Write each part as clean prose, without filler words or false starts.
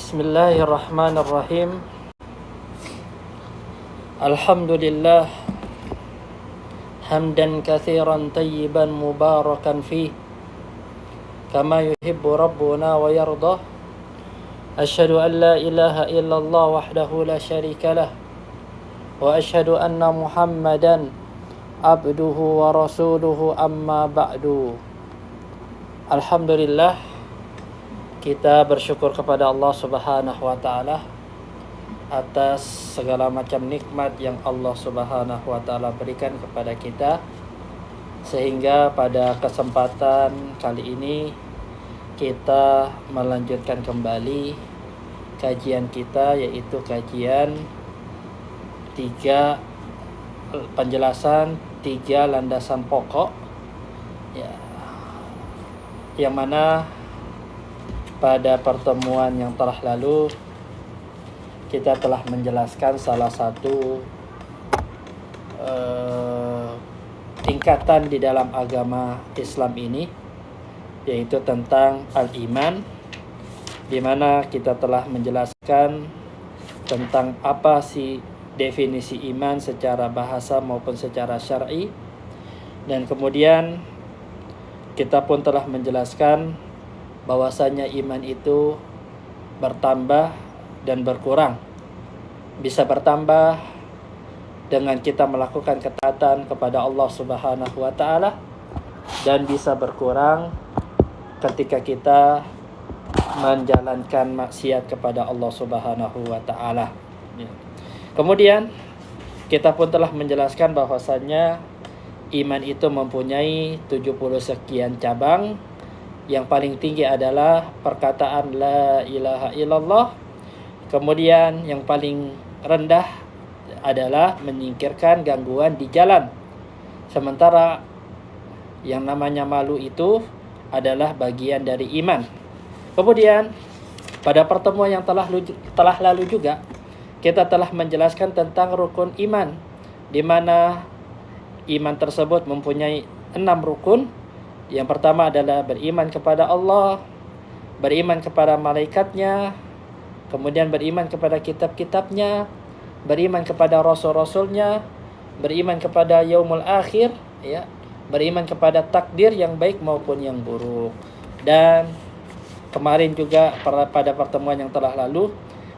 Bismillahirrahmanirrahim. Alhamdulillah hamdan katsiran tayyiban mubarakan fih kama yuhibbu rabbuna wa yardah. Asyhadu an la ilaha illallah wahdahu la syarikalah wa asyhadu anna Muhammadan abduhu wa rasuluhu amma ba'du. Alhamdulillah, kita bersyukur kepada Allah Subhanahu wa taala atas segala macam nikmat yang Allah Subhanahu wa taala berikan kepada kita, sehingga pada kesempatan kali ini kita melanjutkan kembali kajian kita, yaitu kajian penjelasan 3 landasan pokok ya, yang mana pada pertemuan yang telah lalu kita telah menjelaskan salah satu tingkatan di dalam agama Islam ini, yaitu tentang al-iman, di mana kita telah menjelaskan tentang apa sih definisi iman secara bahasa maupun secara syar'i, dan kemudian kita pun telah menjelaskan bahwasanya iman itu bertambah dan berkurang. Bisa bertambah dengan kita melakukan ketaatan kepada Allah Subhanahu wa taala, dan bisa berkurang ketika kita menjalankan maksiat kepada Allah Subhanahu wa taala. Kemudian kita pun telah menjelaskan bahwasanya iman itu mempunyai 70 sekian cabang. Yang paling tinggi adalah perkataan la ilaha illallah. Kemudian yang paling rendah adalah menyingkirkan gangguan di jalan. Sementara yang namanya malu itu adalah bagian dari iman. Kemudian pada pertemuan yang telah lalu juga kita telah menjelaskan tentang rukun iman, di mana iman tersebut mempunyai 6 rukun. Yang pertama adalah beriman kepada Allah, beriman kepada malaikatnya, kemudian beriman kepada kitab-kitabnya, beriman kepada rasul-rasulnya, beriman kepada yaumul akhir, ya, beriman kepada takdir yang baik maupun yang buruk. Dan kemarin juga pada pertemuan yang telah lalu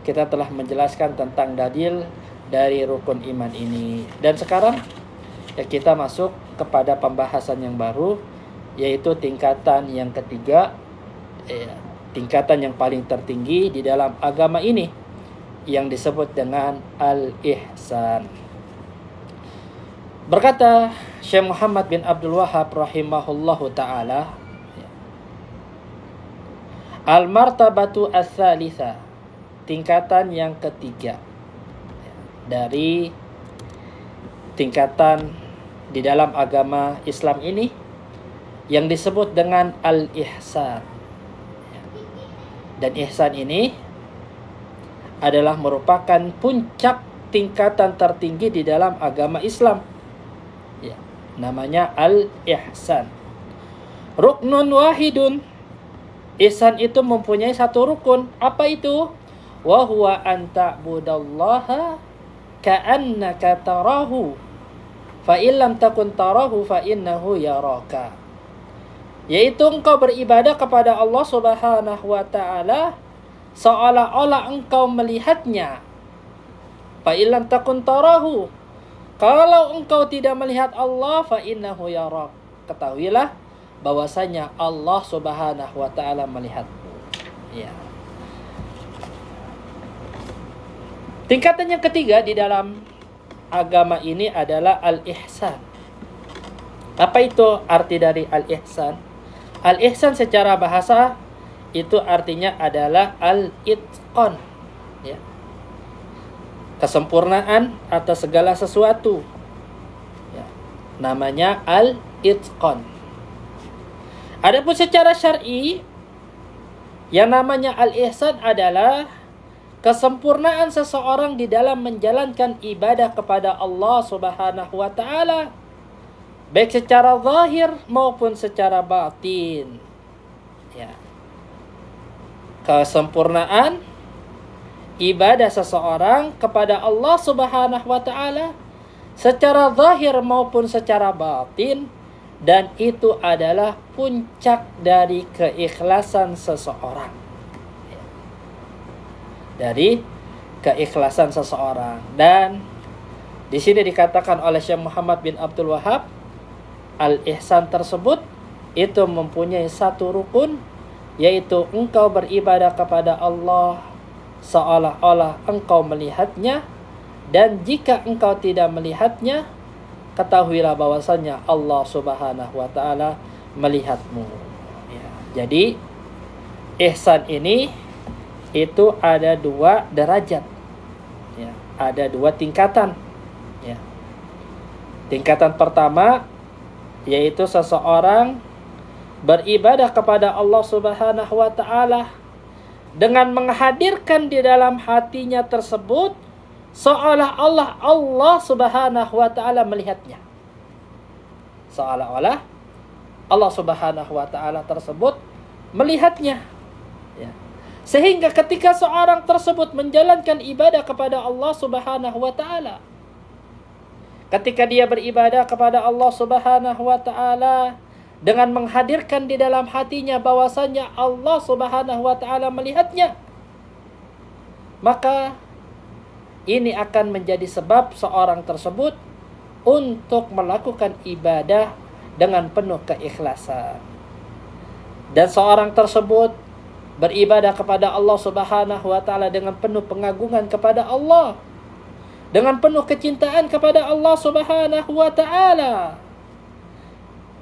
kita telah menjelaskan tentang dalil dari rukun iman ini. Dan sekarang ya, kita masuk kepada pembahasan yang baru, yaitu tingkatan yang ketiga, tingkatan yang paling tertinggi di dalam agama ini, yang disebut dengan al-ihsan. Berkata Syekh Muhammad bin Abdul Wahhab rahimahullahu ta'ala, al-martabatu as-salisa, tingkatan yang ketiga dari tingkatan di dalam agama Islam ini, yang disebut dengan al-ihsan. Dan ihsan ini adalah merupakan puncak tingkatan tertinggi di dalam agama Islam. Ya, namanya al-ihsan. Ruknun wahidun. Ihsan itu mempunyai satu rukun. Apa itu? Wa huwa an ta'budallaha ka'annaka tarahu. Fa illam takun tarahu fa innahu yaraka. Yaitu engkau beribadah kepada Allah Subhanahu wa taala seolah-olah engkau melihatnya. Fa illam takun tarahu. Kalau engkau tidak melihat Allah, fa innahu yarak. Ketahuilah bahwasanya Allah Subhanahu wa taala melihatmu. Ya. Tingkatan yang ketiga di dalam agama ini adalah al-ihsan. Apa itu arti dari al-ihsan? Al-ihsan secara bahasa itu artinya adalah al-itqan, ya, kesempurnaan atas segala sesuatu, ya, namanya al-itqan. Adapun secara syar'i, yang namanya al-ihsan adalah kesempurnaan seseorang di dalam menjalankan ibadah kepada Allah Subhanahu wa taala, baik secara zahir maupun secara batin. Ya. Kesempurnaan ibadah seseorang kepada Allah Subhanahu wa taala secara zahir maupun secara batin, dan itu adalah puncak dari keikhlasan seseorang. Dari keikhlasan seseorang. Dan di sini dikatakan oleh Syekh Muhammad bin Abdul Wahab, al-ihsan tersebut itu mempunyai satu rukun, yaitu engkau beribadah kepada Allah seolah-olah engkau melihatnya, dan jika engkau tidak melihatnya, ketahuilah bahwasanya Allah Subhanahu wa taala melihatmu. Ya, jadi ihsan ini itu ada dua derajat. Ya, ada dua tingkatan. Ya. Tingkatan pertama yaitu seseorang beribadah kepada Allah Subhanahu wa taala dengan menghadirkan di dalam hatinya tersebut seolah-olah Allah Subhanahu wa taala melihatnya. Seolah-olah Allah Subhanahu wa taala tersebut melihatnya. Ya. Sehingga ketika seorang tersebut menjalankan ibadah kepada Allah Subhanahu wa taala, ketika dia beribadah kepada Allah Subhanahu wa taala dengan menghadirkan di dalam hatinya bahwasanya Allah Subhanahu wa taala melihatnya, maka ini akan menjadi sebab seorang tersebut untuk melakukan ibadah dengan penuh keikhlasan. Dan seorang tersebut beribadah kepada Allah Subhanahu wa taala dengan penuh pengagungan kepada Allah, dengan penuh kecintaan kepada Allah Subhanahu wa taala.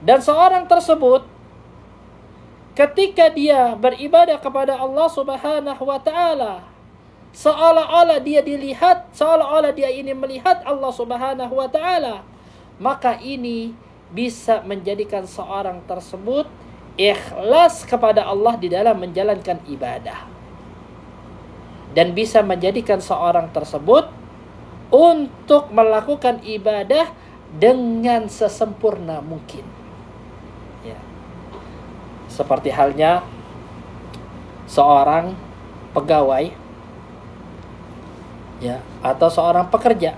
Dan seorang tersebut ketika dia beribadah kepada Allah Subhanahu wa taala seolah-olah dia dilihat, seolah-olah dia ini melihat Allah Subhanahu wa taala, maka ini bisa menjadikan seorang tersebut ikhlas kepada Allah di dalam menjalankan ibadah, dan bisa menjadikan seorang tersebut untuk melakukan ibadah dengan sesempurna mungkin. Ya. Seperti halnya seorang pegawai, ya, atau seorang pekerja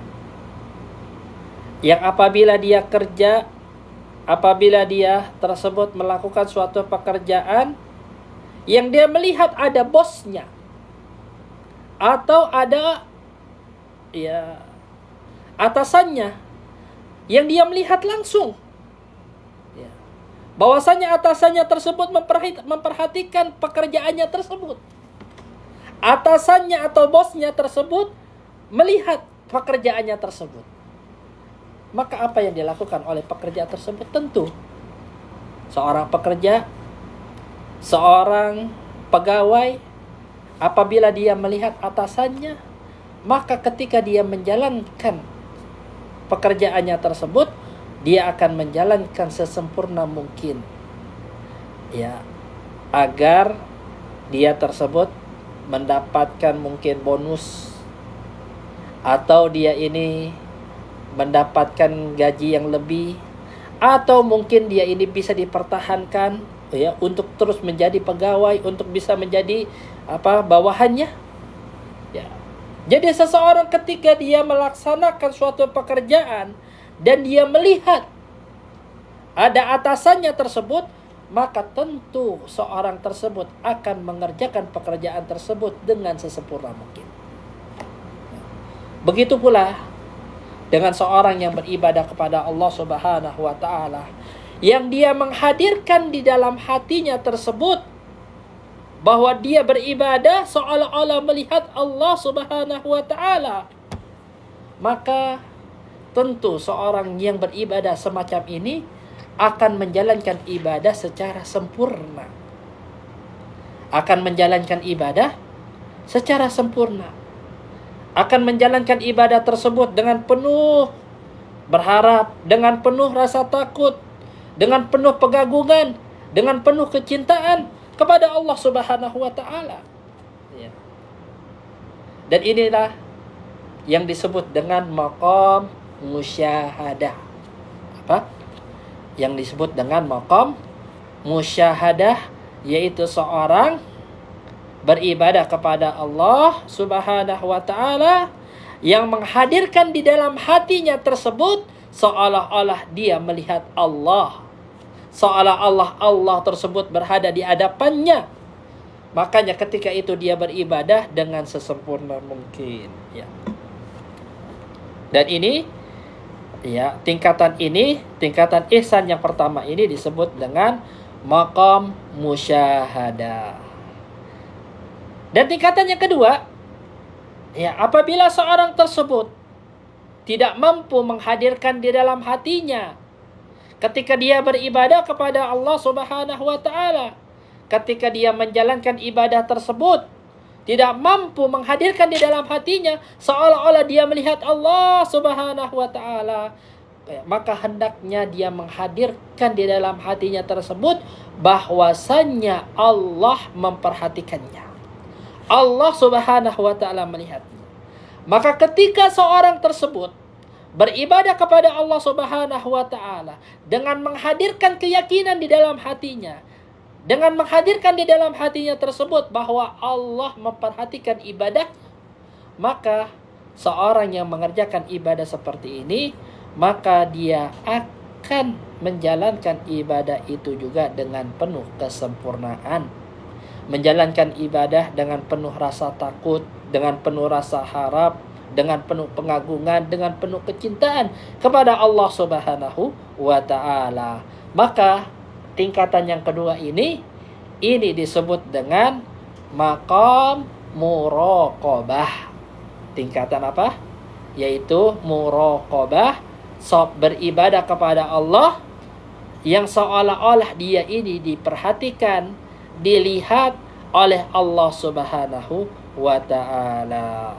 yang apabila dia tersebut melakukan suatu pekerjaan yang dia melihat ada bosnya atau ada atasannya yang dia melihat langsung, ya, bahwasanya atasannya tersebut memperhatikan pekerjaannya tersebut, atasannya atau bosnya tersebut melihat pekerjaannya tersebut, maka apa yang dilakukan oleh pekerja tersebut? Tentu seorang pegawai apabila dia melihat atasannya, maka ketika dia menjalankan pekerjaannya tersebut, dia akan menjalankan sesempurna mungkin, ya, agar dia tersebut mendapatkan mungkin bonus, atau dia ini mendapatkan gaji yang lebih, atau mungkin dia ini bisa dipertahankan, ya, untuk terus menjadi pegawai, untuk bisa menjadi bawahannya, ya. Jadi seseorang ketika dia melaksanakan suatu pekerjaan dan dia melihat ada atasannya tersebut, maka tentu seorang tersebut akan mengerjakan pekerjaan tersebut dengan sesempurna mungkin. Begitu pula dengan seorang yang beribadah kepada Allah Subhanahu wa taala, yang dia menghadirkan di dalam hatinya tersebut bahwa dia beribadah seolah-olah melihat Allah Subhanahu wa taala, maka tentu seorang yang beribadah semacam ini akan menjalankan ibadah secara sempurna. Akan menjalankan ibadah secara sempurna. Akan menjalankan ibadah tersebut dengan penuh berharap, dengan penuh rasa takut, dengan penuh pengagungan, dengan penuh kecintaan kepada Allah Subhanahu wa taala. Ya. Dan inilah yang disebut dengan maqam musyahadah. Apa? Yang disebut dengan maqam musyahadah, yaitu seorang beribadah kepada Allah Subhanahu wa ta'ala, yang menghadirkan di dalam hatinya tersebut seolah-olah dia melihat Allah, seolah-olah Allah tersebut berada di hadapannya. Makanya ketika itu dia beribadah dengan sesempurna mungkin, ya. Dan ini, ya, tingkatan ihsan yang pertama ini disebut dengan maqam musyahadah. Dan tingkatan yang kedua, ya, apabila seorang tersebut tidak mampu menghadirkan di dalam hatinya ketika dia beribadah kepada Allah Subhanahu wa ta'ala, ketika dia menjalankan ibadah tersebut tidak mampu menghadirkan di dalam hatinya seolah-olah dia melihat Allah Subhanahu wa ta'ala, maka hendaknya dia menghadirkan di dalam hatinya tersebut bahwasannya Allah memperhatikannya, Allah Subhanahu wa ta'ala melihatnya. Maka ketika seorang tersebut beribadah kepada Allah Subhanahu wa ta'ala dengan menghadirkan keyakinan di dalam hatinya, dengan menghadirkan di dalam hatinya tersebut bahwa Allah memperhatikan ibadah, maka seorang yang mengerjakan ibadah seperti ini, maka dia akan menjalankan ibadah itu juga dengan penuh kesempurnaan, menjalankan ibadah dengan penuh rasa takut, dengan penuh rasa harap, dengan penuh pengagungan, dengan penuh kecintaan kepada Allah Subhanahu wa ta'ala. Maka tingkatan yang kedua ini disebut dengan maqam muraqabah. Tingkatan apa? Yaitu muraqabah, beribadah kepada Allah yang seolah-olah dia ini diperhatikan, dilihat oleh Allah Subhanahu wa ta'ala.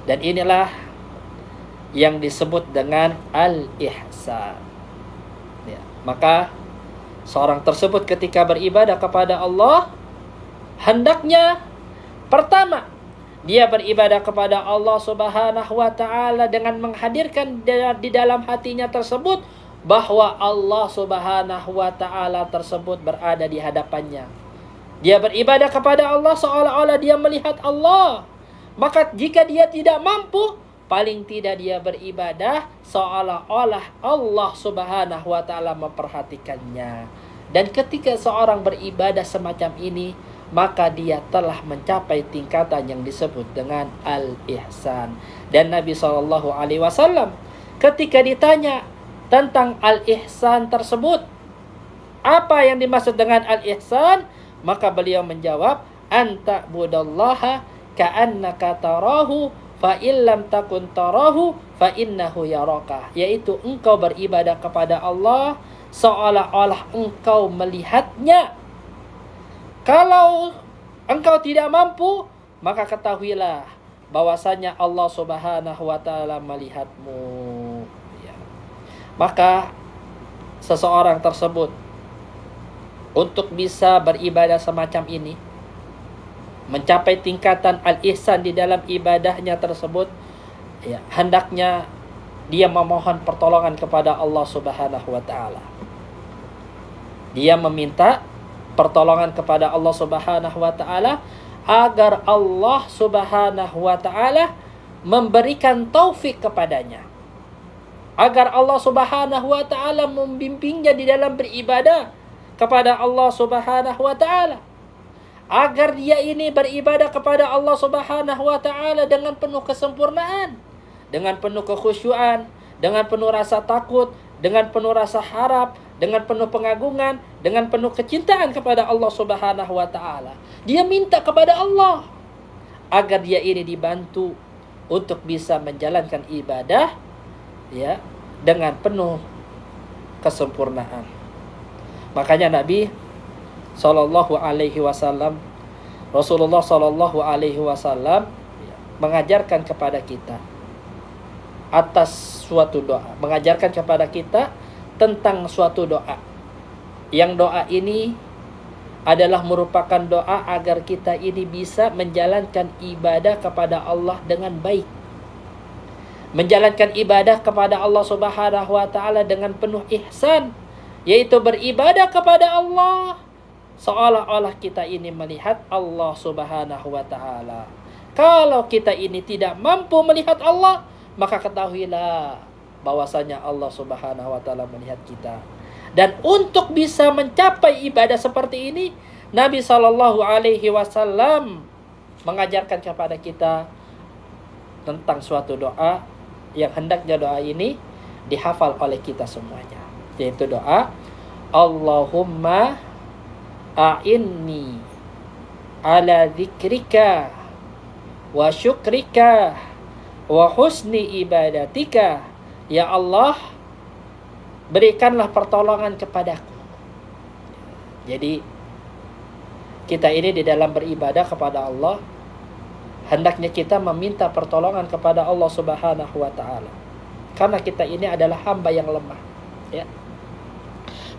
Dan inilah yang disebut dengan al-ihsan. Ya. Maka seorang tersebut ketika beribadah kepada Allah, hendaknya pertama dia beribadah kepada Allah Subhanahu wa ta'ala dengan menghadirkan di dalam hatinya tersebut bahwa Allah Subhanahu wa ta'ala tersebut berada di hadapannya. Dia beribadah kepada Allah seolah-olah dia melihat Allah. Maka jika dia tidak mampu, paling tidak dia beribadah seolah-olah Allah Subhanahu wa ta'ala memperhatikannya. Dan ketika seorang beribadah semacam ini, maka dia telah mencapai tingkatan yang disebut dengan al-ihsan. Dan Nabi SAW ketika ditanya tentang al-ihsan tersebut, apa yang dimaksud dengan al-ihsan, maka beliau menjawab, anta budallaha ka'annaka tarahu fa illam takun tarahu fa innahu yaraka, yaitu engkau beribadah kepada Allah seolah-olah engkau melihatnya. Kalau engkau tidak mampu, maka ketahuilah bahwasanya Allah Subhanahu wa ta'ala melihatmu. Ya. Maka seseorang tersebut untuk bisa beribadah semacam ini, mencapai tingkatan al-ihsan di dalam ibadahnya tersebut, ya, hendaknya dia memohon pertolongan kepada Allah Subhanahu wa ta'ala. Dia meminta pertolongan kepada Allah Subhanahu wa ta'ala agar Allah Subhanahu wa ta'ala memberikan taufik kepadanya, agar Allah Subhanahu wa ta'ala membimbingnya di dalam beribadah kepada Allah Subhanahu wa ta'ala, agar dia ini beribadah kepada Allah Subhanahu wa ta'ala dengan penuh kesempurnaan, dengan penuh kekhusyuan, dengan penuh rasa takut, dengan penuh rasa harap, dengan penuh pengagungan, dengan penuh kecintaan kepada Allah Subhanahu wa ta'ala. Dia minta kepada Allah agar dia ini dibantu untuk bisa menjalankan ibadah, ya, dengan penuh kesempurnaan. Makanya Nabi Sallallahu alaihi wasallam, Rasulullah Sallallahu alaihi wasallam mengajarkan kepada kita atas suatu doa, mengajarkan kepada kita tentang suatu doa. Yang doa ini adalah merupakan doa agar kita ini bisa menjalankan ibadah kepada Allah dengan baik, menjalankan ibadah kepada Allah Subhanahu wa ta'ala dengan penuh ihsan, yaitu beribadah kepada Allah seolah-olah kita ini melihat Allah Subhanahu wa taala. Kalau kita ini tidak mampu melihat Allah, maka ketahuilah bahwasanya Allah Subhanahu wa taala melihat kita. Dan untuk bisa mencapai ibadah seperti ini, Nabi Shallallahu alaihi wasallam mengajarkan kepada kita tentang suatu doa yang hendaknya doa ini dihafal oleh kita semuanya, yaitu doa Allahumma a'inni ala dzikrika wa syukrika wa husni ibadatika. Ya Allah, berikanlah pertolongan kepadaku. Jadi kita ini di dalam beribadah kepada Allah, hendaknya kita meminta pertolongan kepada Allah Subhanahu wa taala. Karena kita ini adalah hamba yang lemah, ya.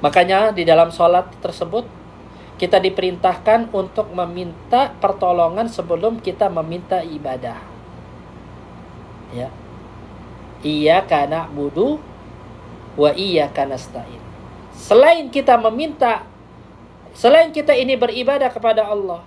Makanya di dalam sholat tersebut kita diperintahkan untuk meminta pertolongan sebelum kita meminta ibadah. Ya. Iyyaka na'budu wa iyyaka nasta'in. Selain kita ini beribadah kepada Allah,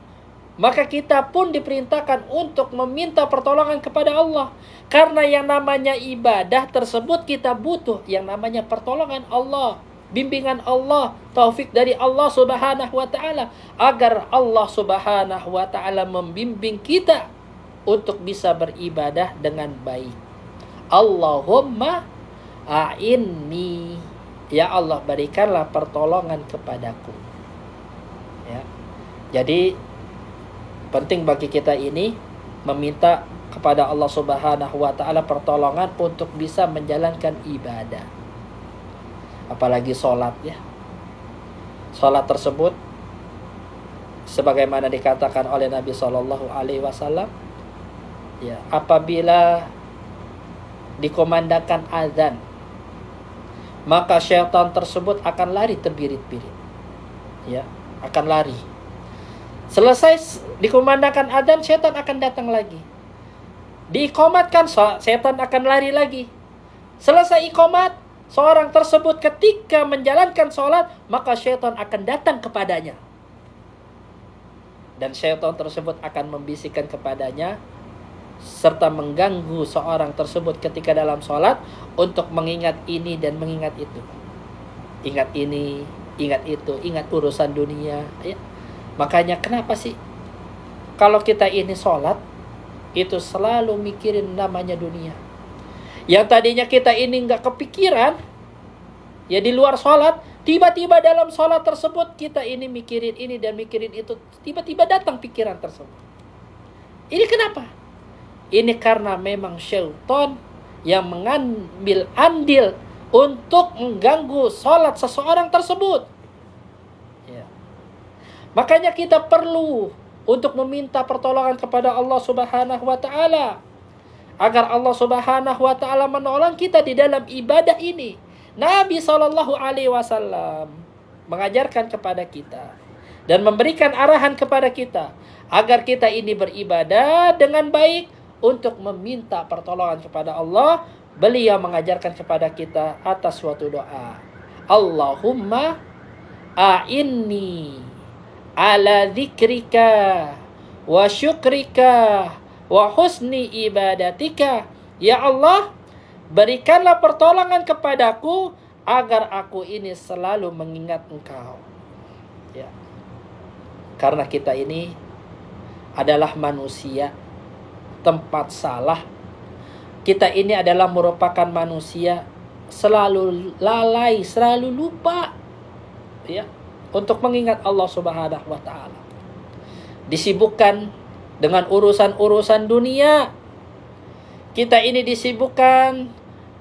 maka kita pun diperintahkan untuk meminta pertolongan kepada Allah. Karena yang namanya ibadah tersebut kita butuh yang namanya pertolongan Allah, bimbingan Allah, taufik dari Allah Subhanahu wa taala, agar Allah Subhanahu wa taala membimbing kita untuk bisa beribadah dengan baik. Allahumma a'inni, ya Allah berikanlah pertolongan kepadaku. Ya. Jadi penting bagi kita ini meminta kepada Allah Subhanahu wa taala pertolongan untuk bisa menjalankan ibadah. Apalagi sholat, ya. Sholat tersebut sebagaimana dikatakan oleh Nabi Shallallahu alaihi wasallam, ya, apabila dikomandangkan azan, maka syaitan tersebut akan lari terbirit-birit. Ya, akan lari. Selesai dikumandangkan azan, syaitan akan datang lagi. Diikomatkan, syaitan akan lari lagi. Selesai ikomat, seorang tersebut ketika menjalankan sholat, maka syaitan akan datang kepadanya. Dan syaitan tersebut akan membisikkan kepadanya, serta mengganggu seorang tersebut ketika dalam sholat untuk mengingat ini dan mengingat itu. Ingat ini, ingat itu, ingat urusan dunia. Ya. Makanya kenapa sih kalau kita ini sholat, itu selalu mikirin namanya dunia. Yang tadinya kita ini nggak kepikiran, ya di luar sholat, tiba-tiba dalam sholat tersebut kita ini mikirin ini dan mikirin itu, tiba-tiba datang pikiran tersebut. Ini kenapa? Ini karena memang syaitan yang mengambil andil untuk mengganggu sholat seseorang tersebut. Ya. Makanya kita perlu untuk meminta pertolongan kepada Allah Subhanahu wa taala, agar Allah Subhanahu wa taala menolong kita di dalam ibadah ini. Nabi Shallallahu alaihi wasallam mengajarkan kepada kita dan memberikan arahan kepada kita agar kita ini beribadah dengan baik untuk meminta pertolongan kepada Allah. Beliau mengajarkan kepada kita atas suatu doa, Allahumma a'inni ala dzikrika wa syukrika wa husni ibadatika. Ya Allah, berikanlah pertolongan kepadaku agar aku ini selalu mengingat Engkau. Ya. Karena kita ini adalah manusia, tempat salah. Kita ini adalah merupakan manusia selalu lalai, selalu lupa, ya, untuk mengingat Allah Subhanahu wa taala. Disibukkan dengan urusan-urusan dunia. Kita ini disibukkan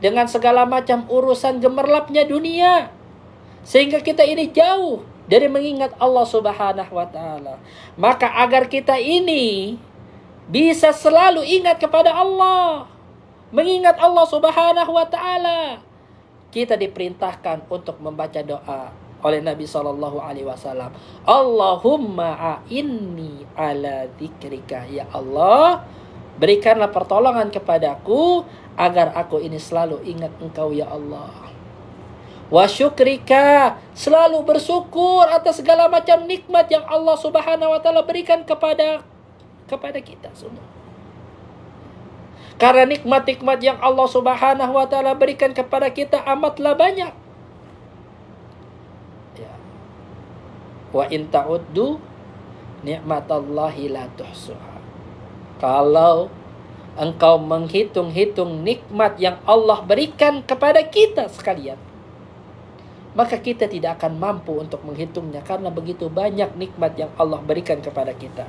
dengan segala macam urusan gemerlapnya dunia, sehingga kita ini jauh dari mengingat Allah Subhanahu wa taala. Maka agar kita ini bisa selalu ingat kepada Allah, mengingat Allah Subhanahu wa taala, kita diperintahkan untuk membaca doa oleh Nabi Shallallahu alaihi wasallam, Allahumma a'inni ala dzikrika. Ya Allah, berikanlah pertolongan kepadaku agar aku ini selalu ingat Engkau ya Allah. wa syukrika, selalu bersyukur atas segala macam nikmat yang Allah Subhanahu wa taala berikan kepada kita semua. Karena nikmat-nikmat yang Allah Subhanahu wa taala berikan kepada kita amatlah banyak. Ya. Wa in ta'uddu ni'matallahi la tuhsuha. Kalau engkau menghitung-hitung nikmat yang Allah berikan kepada kita sekalian, maka kita tidak akan mampu untuk menghitungnya, karena begitu banyak nikmat yang Allah berikan kepada kita.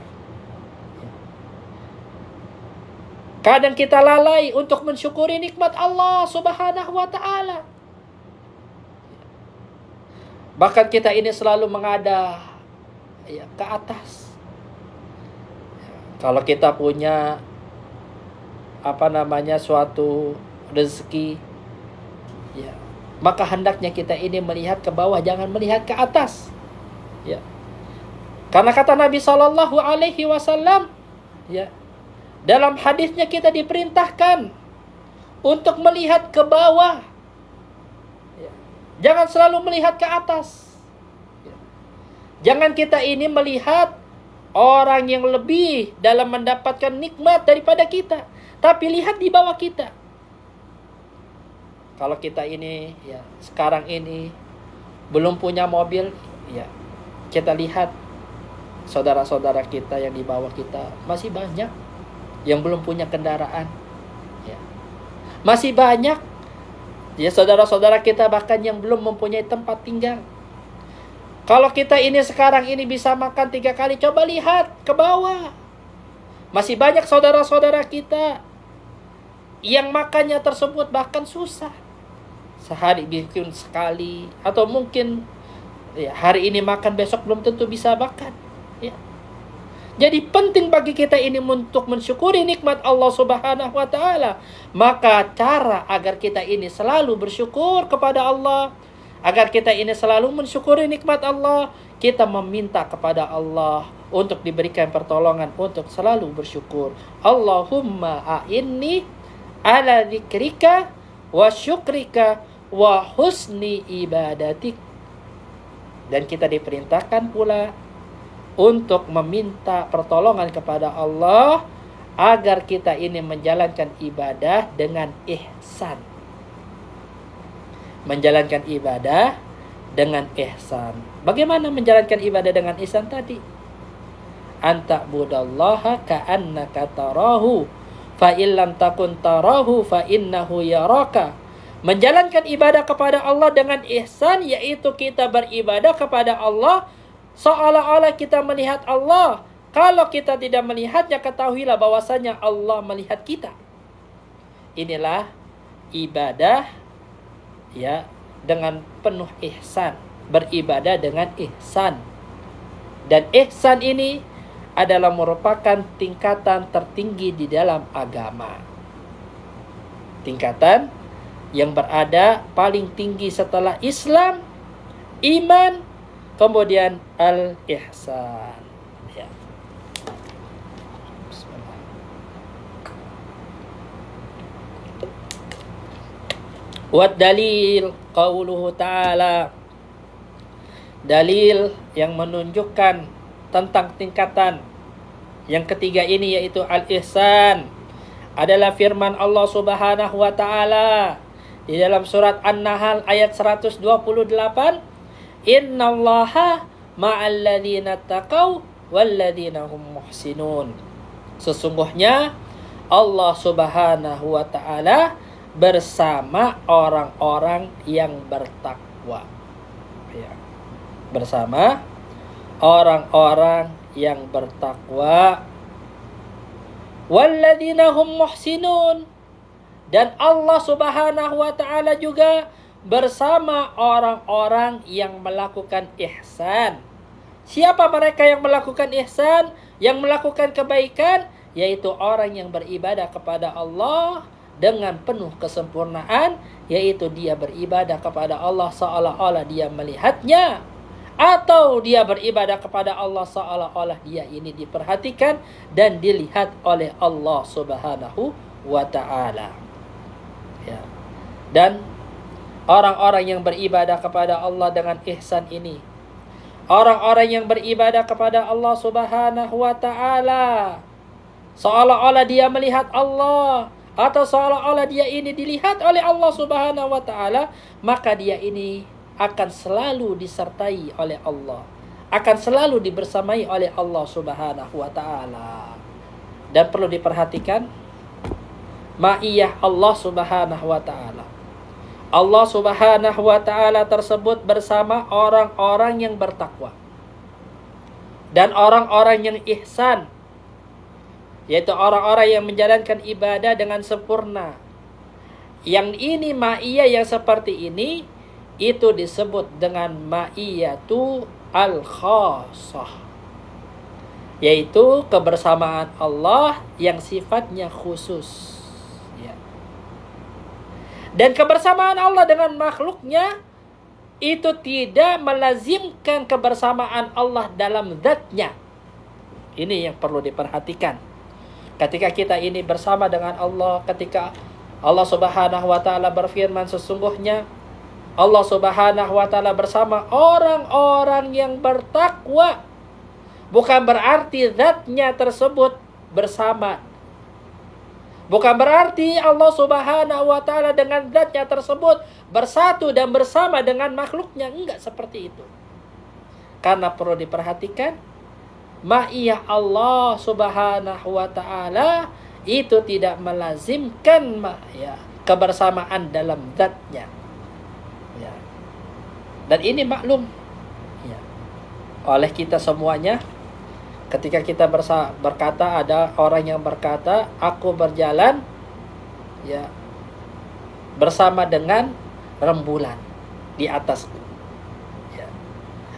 Kadang kita lalai untuk mensyukuri nikmat Allah Subhanahu wa taala. Bahkan kita ini selalu mengada ke atas. Kalau kita punya suatu rezeki, ya, maka hendaknya kita ini melihat ke bawah, jangan melihat ke atas. Ya. Karena kata Nabi Shallallahu Alaihi Wasallam, ya, dalam hadisnya kita diperintahkan untuk melihat ke bawah. Ya. Jangan selalu melihat ke atas. Ya. Jangan kita ini melihat orang yang lebih dalam mendapatkan nikmat daripada kita, tapi lihat di bawah kita. Kalau kita ini, ya, sekarang ini belum punya mobil, ya, kita lihat saudara-saudara kita yang di bawah kita masih banyak yang belum punya kendaraan, ya. Masih banyak, ya, saudara-saudara kita bahkan yang belum mempunyai tempat tinggal. Kalau kita ini sekarang ini bisa makan 3 kali, coba lihat ke bawah. Masih banyak saudara-saudara kita yang makannya tersebut bahkan susah. Sehari bikin sekali, atau mungkin, ya, hari ini makan, besok belum tentu bisa makan. Ya. Jadi penting bagi kita ini untuk mensyukuri nikmat Allah Subhanahu wa taala. Maka cara agar kita ini selalu bersyukur kepada Allah, agar kita ini selalu mensyukuri nikmat Allah, kita meminta kepada Allah untuk diberikan pertolongan untuk selalu bersyukur. Allahumma a'inni ala dzikrika wa syukrika wa husni ibadatik. Dan kita diperintahkan pula untuk meminta pertolongan kepada Allah agar kita ini menjalankan ibadah dengan ihsan. Menjalankan ibadah dengan ihsan. Bagaimana menjalankan ibadah dengan ihsan tadi? Anta budallaha ka'annaka tarahu fa illam takun tarahu fa innahu yaraka. Menjalankan ibadah kepada Allah dengan ihsan, yaitu kita beribadah kepada Allah seolah-olah kita melihat Allah. Kalau kita tidak melihatnya, ketahuilah bahwasanya Allah melihat kita. Inilah ibadah, ya, dengan penuh ihsan. Beribadah dengan ihsan. Dan ihsan ini adalah merupakan tingkatan tertinggi di dalam agama. Tingkatan yang berada paling tinggi setelah Islam, iman, kemudian al-ihsan. Ya. Bismillah. Wa dalil qauluhu ta'ala. Dalil yang menunjukkan tentang tingkatan yang ketiga ini, yaitu al-ihsan, adalah firman Allah Subhanahu wa taala di dalam surat An-Nahl ayat 128. Innallaha ma'al ladzina taqaw wal ladzina hum muhsinun. Sesungguhnya Allah Subhanahu wa taala bersama orang-orang yang bertakwa. Ya. Bersama orang-orang yang bertakwa. Wal ladzina hum muhsinun. Dan Allah Subhanahu wa taala juga bersama orang-orang yang melakukan ihsan. Siapa mereka yang melakukan ihsan? Yang melakukan kebaikan, yaitu orang yang beribadah kepada Allah dengan penuh kesempurnaan, yaitu dia beribadah kepada Allah seolah-olah dia melihatnya, atau dia beribadah kepada Allah seolah-olah dia ini diperhatikan dan dilihat oleh Allah Subhanahu wa taala. Ya. Dan Orang-orang yang beribadah kepada Allah dengan ihsan ini, orang-orang yang beribadah kepada Allah Subhanahu wa taala seolah-olah dia melihat Allah atau seolah-olah dia ini dilihat oleh Allah Subhanahu wa taala, maka dia ini akan selalu disertai oleh Allah, akan selalu dibersamai oleh Allah Subhanahu wa taala. Dan perlu diperhatikan ma'iyah Allah Subhanahu wa taala. Allah Subhanahu wa taala tersebut bersama orang-orang yang bertakwa dan orang-orang yang ihsan, yaitu orang-orang yang menjalankan ibadah dengan sempurna. Yang ini ma'iyah yang seperti ini itu disebut dengan ma'iyatu al-khassah, yaitu kebersamaan Allah yang sifatnya khusus. Dan kebersamaan Allah dengan makhluknya itu tidak melazimkan kebersamaan Allah dalam zatnya. Ini yang perlu diperhatikan. Ketika kita ini bersama dengan Allah, ketika Allah Subhanahu wa taala berfirman, sesungguhnya Allah Subhanahu wa taala bersama orang-orang yang bertakwa, bukan berarti zatnya tersebut bersama. Bukan berarti Allah Subhanahu wa taala dengan zatnya tersebut bersatu dan bersama dengan makhluknya. Enggak seperti itu. Karena perlu diperhatikan, ma'iyah Allah Subhanahu wa taala itu tidak melazimkan kebersamaan dalam zatnya. Ya. Dan ini maklum oleh kita semuanya. Ketika kita berkata, ada orang yang berkata, aku berjalan bersama dengan rembulan di atasku.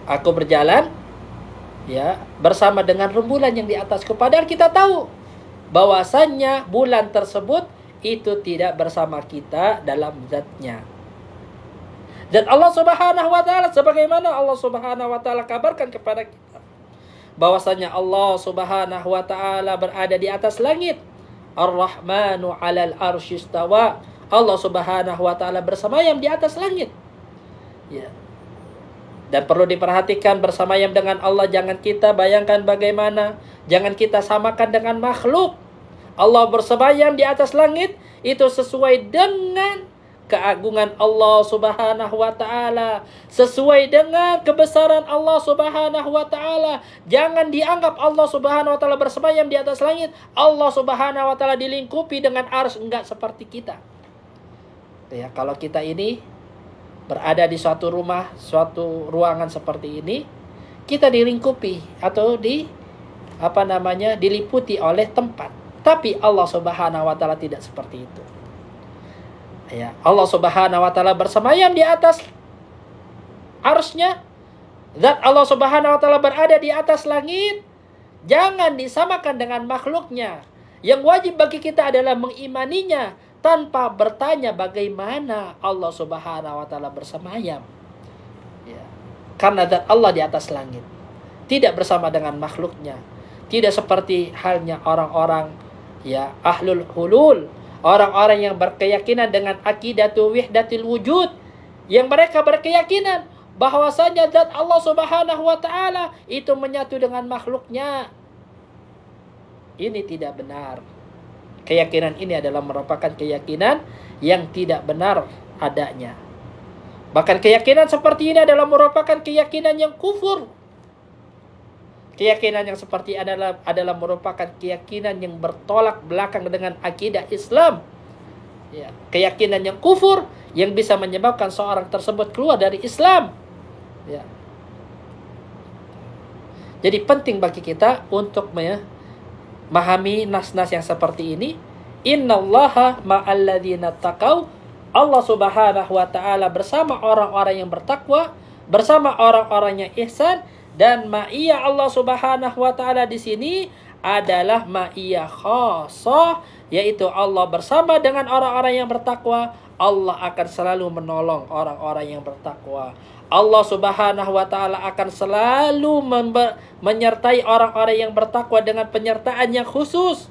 Aku berjalan bersama dengan rembulan yang di atasku. Padahal kita tahu bahwasannya bulan tersebut itu tidak bersama kita dalam zatnya. Dan Allah Subhanahu wa taala, sebagaimana Allah Subhanahu wa taala kabarkan kepada kita bahwasanya Allah Subhanahu wa taala berada di atas langit. Ar-Rahmanu 'alal arsy istawa. Allah Subhanahu wa taala bersemayam di atas langit. Dan perlu diperhatikan, bersemayam dengan Allah jangan kita bayangkan bagaimana, jangan kita samakan dengan makhluk. Allah bersemayam di atas langit itu sesuai dengan keagungan Allah Subhanahu wa taala, sesuai dengan kebesaran Allah Subhanahu wa taala. Jangan dianggap Allah Subhanahu wa taala bersemayam di atas langit, Allah Subhanahu wa taala dilingkupi dengan arsy, enggak seperti kita. Kalau kita ini berada di suatu rumah, suatu ruangan seperti ini, kita dilingkupi atau diliputi oleh tempat. Tapi Allah Subhanahu wa taala tidak seperti itu. Allah Subhanahu wa taala bersemayam di atas arsy-Nya. Zat Allah Subhanahu wa taala berada di atas langit. Jangan disamakan dengan makhluknya. Yang wajib bagi kita adalah mengimaninya tanpa bertanya bagaimana Allah Subhanahu wa taala bersemayam. Karena zat Allah di atas langit, tidak bersama dengan makhluknya. Tidak seperti halnya orang-orang ahlul hulul, orang-orang yang berkeyakinan dengan aqidatu wahdatil wujud, yang mereka berkeyakinan bahwasanya zat Allah Subhanahu wa taala itu menyatu dengan makhluknya. Ini tidak benar. Keyakinan ini adalah merupakan keyakinan yang tidak benar adanya. Bahkan keyakinan seperti ini adalah merupakan keyakinan yang kufur. Keyakinan yang seperti adalah merupakan keyakinan yang bertolak belakang dengan akidah Islam. Keyakinan yang kufur yang bisa menyebabkan seorang tersebut keluar dari Islam. Jadi penting bagi kita untuk memahami nas-nas yang seperti ini. Innallaha ma'alladzina taqau. Allah Subhanahu wa taala bersama orang-orang yang bertakwa, bersama orang-orang yang ihsan. Dan ma'iyah Allah Subhanahu wa taala di sini adalah ma'iyah khassah, yaitu Allah bersama dengan orang-orang yang bertakwa. Allah akan selalu menolong orang-orang yang bertakwa. Allah Subhanahu wa taala akan selalu menyertai orang-orang yang bertakwa dengan penyertaan yang khusus.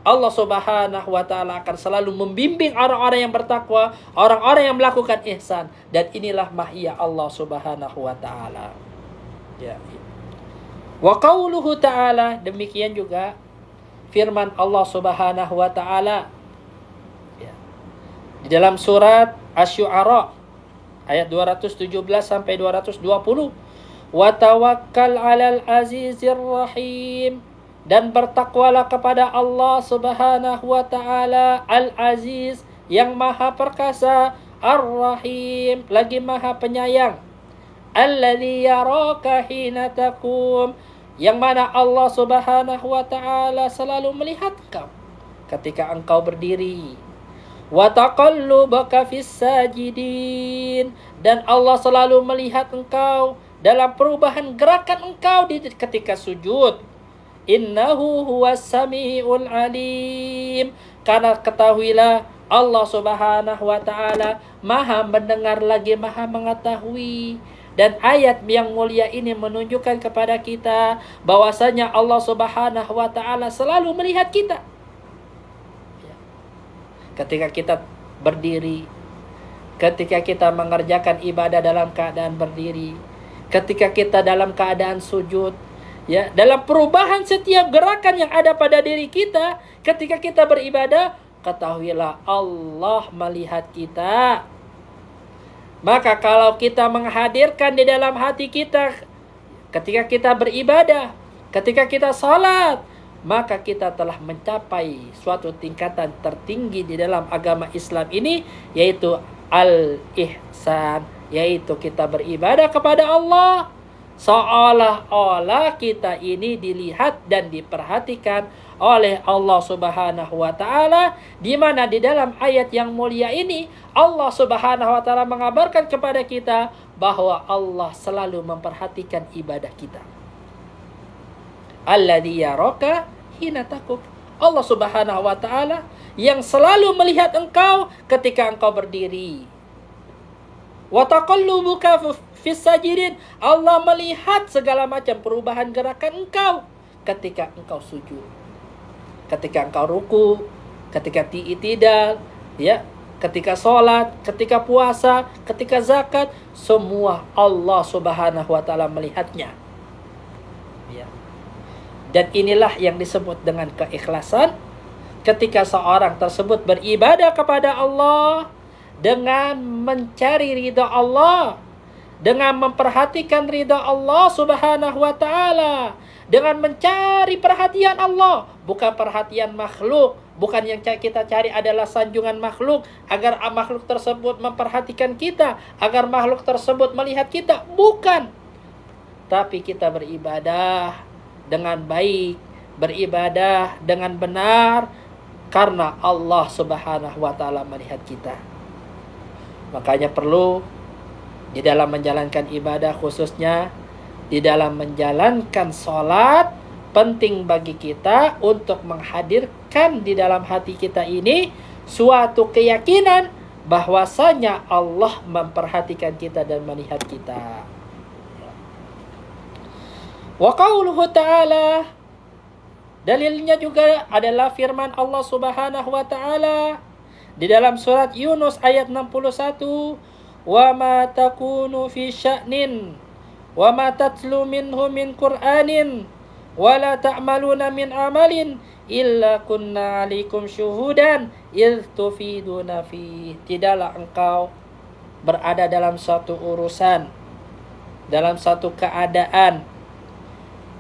Allah Subhanahu wa taala akan selalu membimbing orang-orang yang bertakwa, orang-orang yang melakukan ihsan, dan inilah mahiyah Allah Subhanahu wa taala. Ya. Wa qauluhu ta'ala, demikian juga firman Allah Subhanahu wa taala ya, di dalam surat Asy-Syu'ara ayat 217 sampai 220. Wa tawakkal 'alal azizir rahim, dan bertakwalah kepada Allah Subhanahu wa taala Al-Aziz, yang Maha Perkasa, Ar-Rahim, lagi Maha Penyayang. Alladzi yaraka hina taqum, yang mana Allah Subhanahu wa taala selalu melihat kau ketika engkau berdiri. Wa taqallubaka fis sajidin, dan Allah selalu melihat engkau dalam perubahan gerakan engkau ketika sujud. Innahu huwas samiul alim, karena ketahuilah Allah Subhanahu wa taala Maha mendengar lagi Maha mengetahui. Dan ayat yang mulia ini menunjukkan kepada kita bahwasanya Allah Subhanahu wa taala selalu melihat kita. Ketika kita berdiri, ketika kita mengerjakan ibadah dalam keadaan berdiri, ketika kita dalam keadaan sujud, ya, dalam perubahan setiap gerakan yang ada pada diri kita ketika kita beribadah, ketahuilah Allah melihat kita. Maka kalau kita menghadirkan di dalam hati kita ketika kita beribadah, ketika kita salat, maka kita telah mencapai suatu tingkatan tertinggi di dalam agama Islam ini, yaitu al-ihsan, yaitu kita beribadah kepada Allah seolah-olah kita ini dilihat dan diperhatikan oleh Allah Subhanahu wa taala, di mana di dalam ayat yang mulia ini Allah Subhanahu wa taala mengabarkan kepada kita bahwa Allah selalu memperhatikan ibadah kita. Alladzi yaraka hina taqum, Allah Subhanahu wa taala yang selalu melihat engkau ketika engkau berdiri. Wa taqallubuka fis sajidin, Allah melihat segala macam perubahan gerakan engkau ketika engkau sujud, ketika engkau ruku, ketika i'tidal, ya, ketika sholat, ketika puasa, ketika zakat, semua Allah Subhanahu wa taala melihatnya. Ya. Dan inilah yang disebut dengan keikhlasan, ketika seorang tersebut beribadah kepada Allah dengan mencari ridha Allah, dengan memperhatikan ridha Allah Subhanahu wa taala, dengan mencari perhatian Allah, bukan perhatian makhluk, bukan yang kita cari adalah sanjungan makhluk agar makhluk tersebut memperhatikan kita, agar makhluk tersebut melihat kita, bukan. Tapi kita beribadah dengan baik, beribadah dengan benar karena Allah Subhanahu wa taala melihat kita. Makanya perlu di dalam menjalankan ibadah, khususnya di dalam menjalankan sholat, penting bagi kita untuk menghadirkan di dalam hati kita ini suatu keyakinan bahwasanya Allah memperhatikan kita dan melihat kita. Wa qauluhu ta'ala, dalilnya juga adalah firman Allah Subhanahu wa ta'ala di dalam surat Yunus ayat 61, wa ma takunu fi sya'nin wa ma tatlu minhu min qur'anin wa la ta'maluna min amalin illa kunna 'alaikum syuhudan idh tufiduna fi. Tidaklah engkau berada dalam suatu urusan, dalam satu keadaan,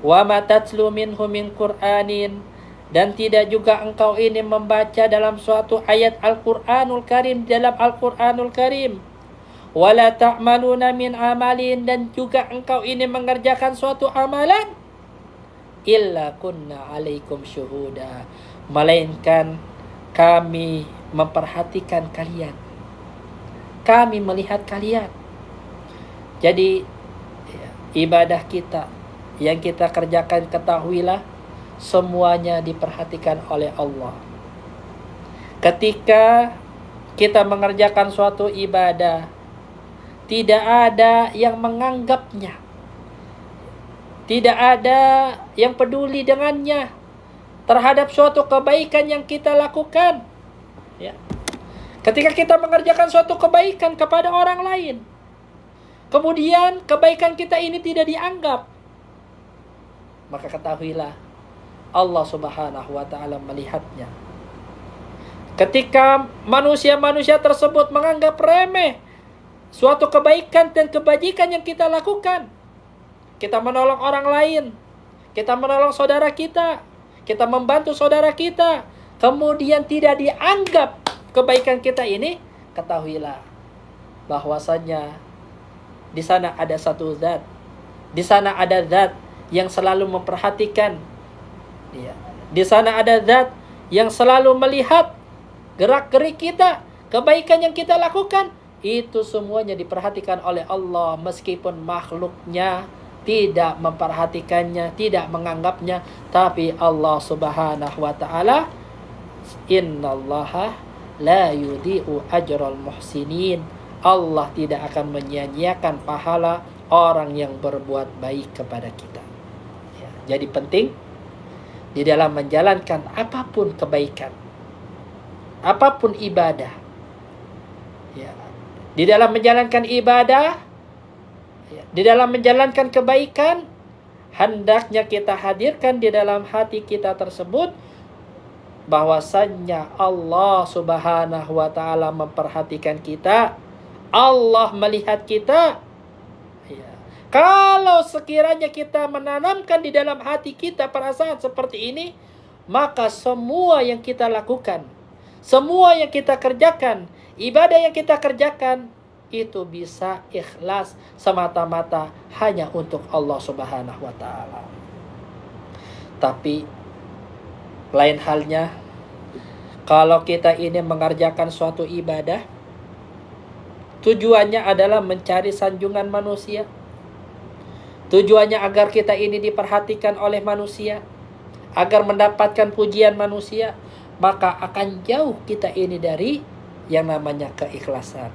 wa ma tatlu minhu min qur'anin, dan tidak juga engkau ini membaca dalam suatu ayat Al-Qur'anul Karim, dalam Al-Qur'anul Karim, wala ta'maluna min amalin, dan juga engkau ini mengerjakan suatu amalan, illa kunna 'alaikum syuhuda, melainkan kami memperhatikan kalian, kami melihat kalian. Jadi ibadah kita yang kita kerjakan, ketahuilah semuanya diperhatikan oleh Allah. Ketika kita mengerjakan suatu ibadah, tidak ada yang menganggapnya, tidak ada yang peduli dengannya, terhadap suatu kebaikan yang kita lakukan. Ya. Ketika kita mengerjakan suatu kebaikan kepada orang lain, kemudian kebaikan kita ini tidak dianggap, maka ketahuilah Allah Subhanahu wa Ta'ala melihatnya. Ketika manusia-manusia tersebut menganggap remeh suatu kebaikan dan kebajikan yang kita lakukan, kita menolong orang lain, kita menolong saudara kita membantu saudara kita, kemudian tidak dianggap kebaikan kita ini, ketahuilah bahwasanya di sana ada satu zat, di sana ada zat yang selalu memperhatikan. Di sana ada zat yang selalu melihat gerak-gerik kita, kebaikan yang kita lakukan, itu semuanya diperhatikan oleh Allah, meskipun makhluknya tidak memperhatikannya, tidak menganggapnya, tapi Allah Subhanahu wa Ta'ala, innallaha la yudhi'u ajral muhsinin, Allah tidak akan menyia-nyiakan pahala orang yang berbuat baik kepada kita. Jadi penting di dalam menjalankan apapun kebaikan, apapun ibadah, di dalam menjalankan ibadah, di dalam menjalankan kebaikan, hendaknya kita hadirkan di dalam hati kita tersebut bahwasannya Allah Subhanahu wa Ta'ala memperhatikan kita, Allah melihat kita. Kalau sekiranya kita menanamkan di dalam hati kita perasaan seperti ini, maka semua yang kita lakukan, semua yang kita kerjakan, ibadah yang kita kerjakan, itu bisa ikhlas semata-mata hanya untuk Allah Subhanahu wa Ta'ala. Tapi lain halnya kalau kita ini mengerjakan suatu ibadah, tujuannya adalah mencari sanjungan manusia, tujuannya agar kita ini diperhatikan oleh manusia, agar mendapatkan pujian manusia, maka akan jauh kita ini dari yang namanya keikhlasan.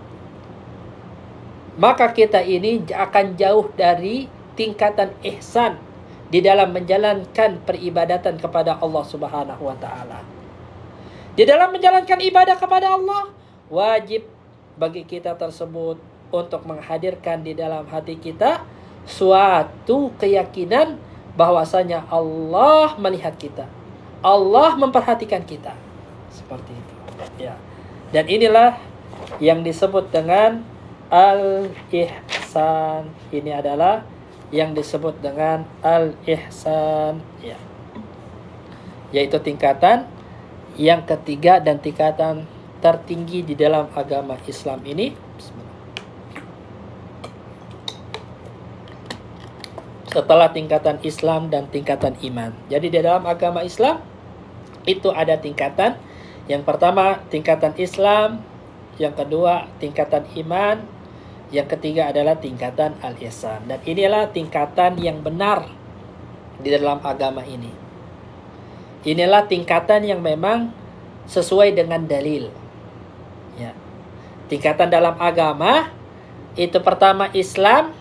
Maka kita ini akan jauh dari tingkatan ihsan di dalam menjalankan peribadatan kepada Allah Subhanahu wa Ta'ala. Di dalam menjalankan ibadah kepada Allah, wajib bagi kita tersebut untuk menghadirkan di dalam hati kita suatu keyakinan bahwasanya Allah melihat kita, Allah memperhatikan kita, seperti itu. Ya. Dan inilah yang disebut dengan al-ihsan. Ini adalah yang disebut dengan al-ihsan, ya. Yaitu tingkatan yang ketiga dan tingkatan tertinggi di dalam agama Islam ini. Setelah tingkatan Islam dan tingkatan iman. Jadi di dalam agama Islam itu ada tingkatan. Yang pertama tingkatan Islam, yang kedua tingkatan iman, yang ketiga adalah tingkatan al-ihsan. Dan inilah tingkatan yang benar di dalam agama ini. Inilah tingkatan yang memang sesuai dengan dalil. Ya. Tingkatan dalam agama itu pertama Islam,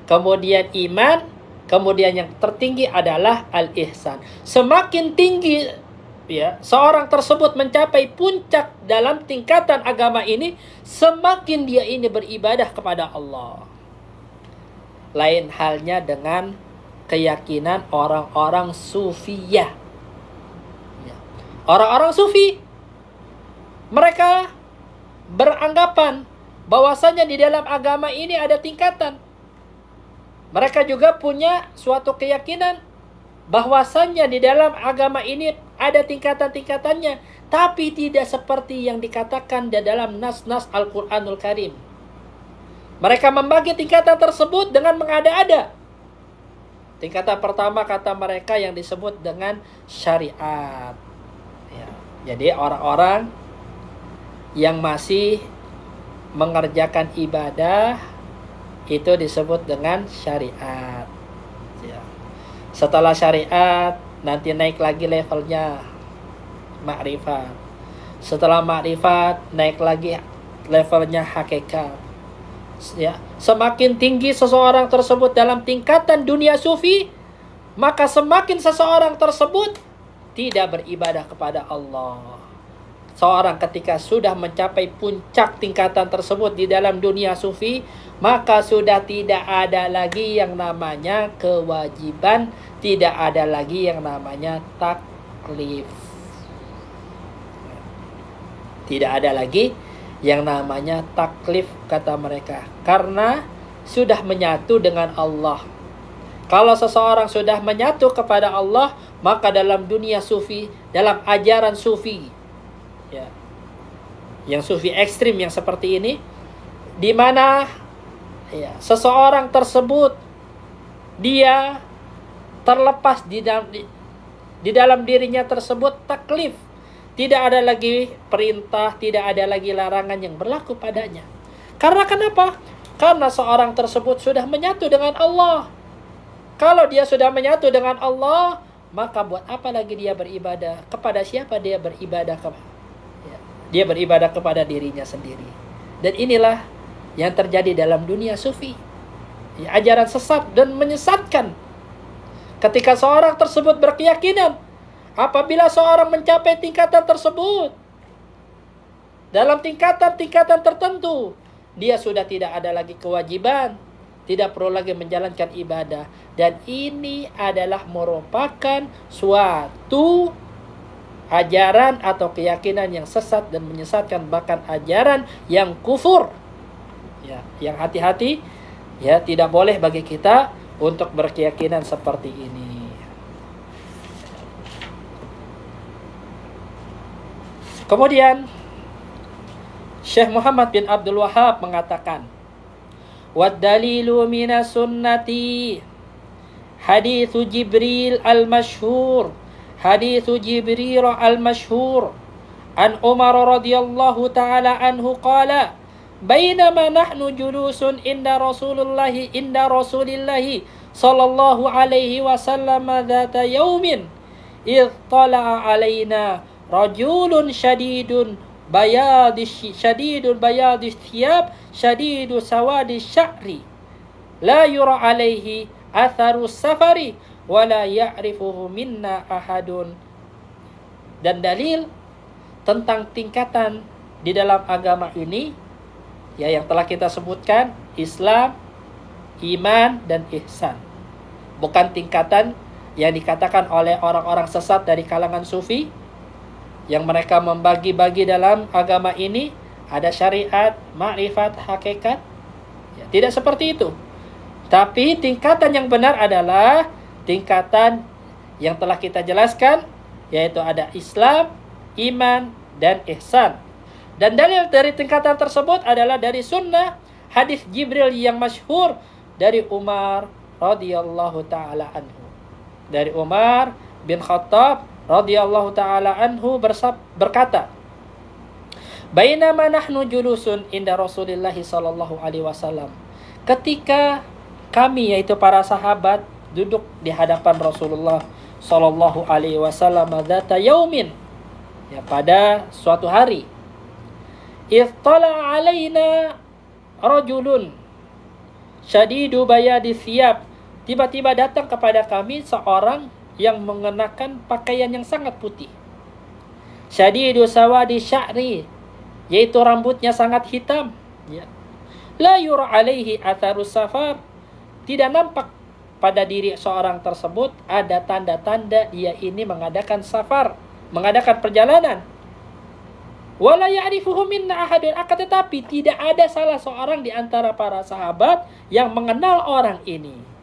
kemudian iman, kemudian yang tertinggi adalah al-ihsan. Semakin tinggi ya seorang tersebut mencapai puncak dalam tingkatan agama ini, semakin dia ini beribadah kepada Allah. Lain halnya dengan keyakinan orang-orang sufiyah. Ya. Orang-orang sufi, mereka beranggapan bahwasanya di dalam agama ini ada tingkatan. Mereka juga punya suatu keyakinan bahwasannya di dalam agama ini ada tingkatan-tingkatannya, tapi tidak seperti yang dikatakan di dalam nas-nas Al-Quranul Karim. Mereka membagi tingkatan tersebut dengan mengada-ada. Tingkatan pertama kata mereka yang disebut dengan syariat. Ya. Jadi orang-orang yang masih mengerjakan ibadah itu disebut dengan syariat. Ya. Setelah syariat nanti naik lagi levelnya makrifat. Setelah makrifat naik lagi levelnya hakikat. Ya, semakin tinggi seseorang tersebut dalam tingkatan dunia sufi, maka semakin seseorang tersebut tidak beribadah kepada Allah. Seorang ketika sudah mencapai puncak tingkatan tersebut di dalam dunia sufi, maka sudah tidak ada lagi yang namanya kewajiban, tidak ada lagi yang namanya taklif. Tidak ada lagi yang namanya taklif, kata mereka, karena sudah menyatu dengan Allah. Kalau seseorang sudah menyatu kepada Allah, maka dalam dunia sufi, dalam ajaran sufi, ya, yang sufi ekstrim yang seperti ini, di mana ya, seseorang tersebut dia terlepas di dalam dirinya tersebut taklif, tidak ada lagi perintah, tidak ada lagi larangan yang berlaku padanya. Karena kenapa? Karena seorang tersebut sudah menyatu dengan Allah. Kalau dia sudah menyatu dengan Allah, maka buat apa lagi dia beribadah? Kepada siapa dia beribadah? Dia beribadah kepada dirinya sendiri. Dan inilah yang terjadi dalam dunia sufi. Ya, ajaran sesat dan menyesatkan. Ketika seorang tersebut berkeyakinan, apabila seorang mencapai tingkatan tersebut, dalam tingkatan-tingkatan tertentu, dia sudah tidak ada lagi kewajiban, tidak perlu lagi menjalankan ibadah. Dan ini adalah merupakan suatu ajaran atau keyakinan yang sesat dan menyesatkan, bahkan ajaran yang kufur. Ya, yang hati-hati, ya, tidak boleh bagi kita untuk berkeyakinan seperti ini. Kemudian Syekh Muhammad bin Abdul Wahhab mengatakan, "Wad-dalilu minas sunnati hadithu Jibril al-masyhur, hadithu Jibril al-masyhur an Umar radhiyallahu ta'ala anhu qala bainama nahnu julusun inda Rasulillahi sallallahu alaihi wasallam dzata yaumin idh tala'a alaina rajulun syadidun bayadis thiyab syadidu sawadis sya'ri la yura alaihi atharu safari wala ya'rifuhu minna ahadun." Dan dalil tentang tingkatan di dalam agama ini, ya, yang telah kita sebutkan, Islam, iman, dan ihsan. Bukan tingkatan yang dikatakan oleh orang-orang sesat dari kalangan sufi, yang mereka membagi-bagi dalam agama ini, ada syariat, ma'rifat, hakikat. Ya, tidak seperti itu. Tapi tingkatan yang benar adalah tingkatan yang telah kita jelaskan, yaitu ada Islam, iman, dan ihsan. Dan dalil dari tingkatan tersebut adalah dari sunnah, hadis Jibril yang masyhur dari Umar radhiyallahu ta'ala anhu. Dari Umar bin Khattab radhiyallahu ta'ala anhu berkata, "Bainama nahnu julusun inda Rasulillah sallallahu alaihi wasallam." Ketika kami, yaitu para sahabat, duduk di hadapan Rasulullah sallallahu alaihi wasallam dzata yaumin, ya, pada suatu hari, "Ittala alaina rajulun syadidu bayadi thiyab." Tiba-tiba datang kepada kami seorang yang mengenakan pakaian yang sangat putih. Syadidu sawadi sya'ri, yaitu rambutnya sangat hitam. Ya. La yura alaihi atharus safar, tidak nampak pada diri seorang tersebut ada tanda-tanda dia ini mengadakan safar, mengadakan perjalanan. Wala ya'rifuhu minna ahadun, akan tetapi tidak ada salah seorang di antara para sahabat yang mengenal orang ini.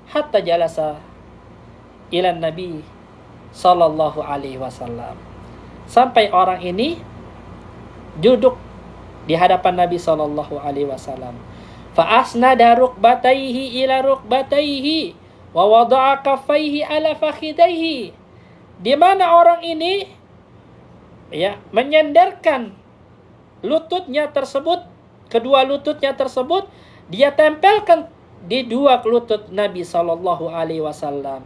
Hatta jalasa ilan Nabi sallallahu alaihi wasallam, sampai orang ini duduk di hadapan Nabi sallallahu alaihi wasallam. Fa asnada rukbatayhi ila rukbatayhi wa wada'a kaffayhi ala fakhidayhi, di mana orang ini, ya, menyandarkan lututnya tersebut, kedua lututnya tersebut dia tempelkan di dua lutut Nabi sallallahu alaihi wasallam.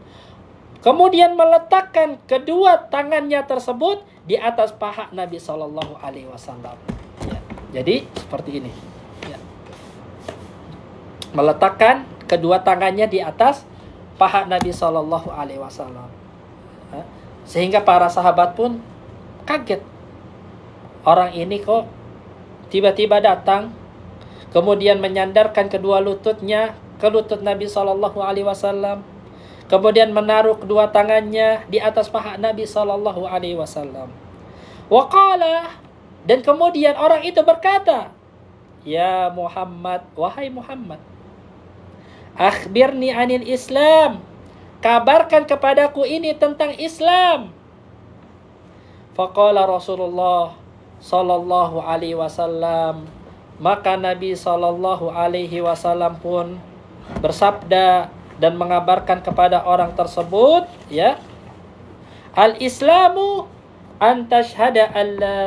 Kemudian meletakkan kedua tangannya tersebut di atas paha Nabi sallallahu alaihi wasallam. Ya, jadi seperti ini. Ya. Meletakkan kedua tangannya di atas paha Nabi sallallahu alaihi wasallam. Sehingga para sahabat pun kaget. Orang ini kok tiba-tiba datang, kemudian menyandarkan kedua lututnya ke lutut Nabi SAW, kemudian menaruh kedua tangannya di atas paha Nabi SAW. Waqala, dan kemudian orang itu berkata, ya Muhammad, wahai Muhammad, akhbirni anil Islam, kabarkan kepadaku ini tentang Islam. Faqala Rasulullah sallallahu alaihi wasallam, maka Nabi sallallahu alaihi wasallam pun bersabda dan mengabarkan kepada orang tersebut, ya, al-Islamu an tashhada an la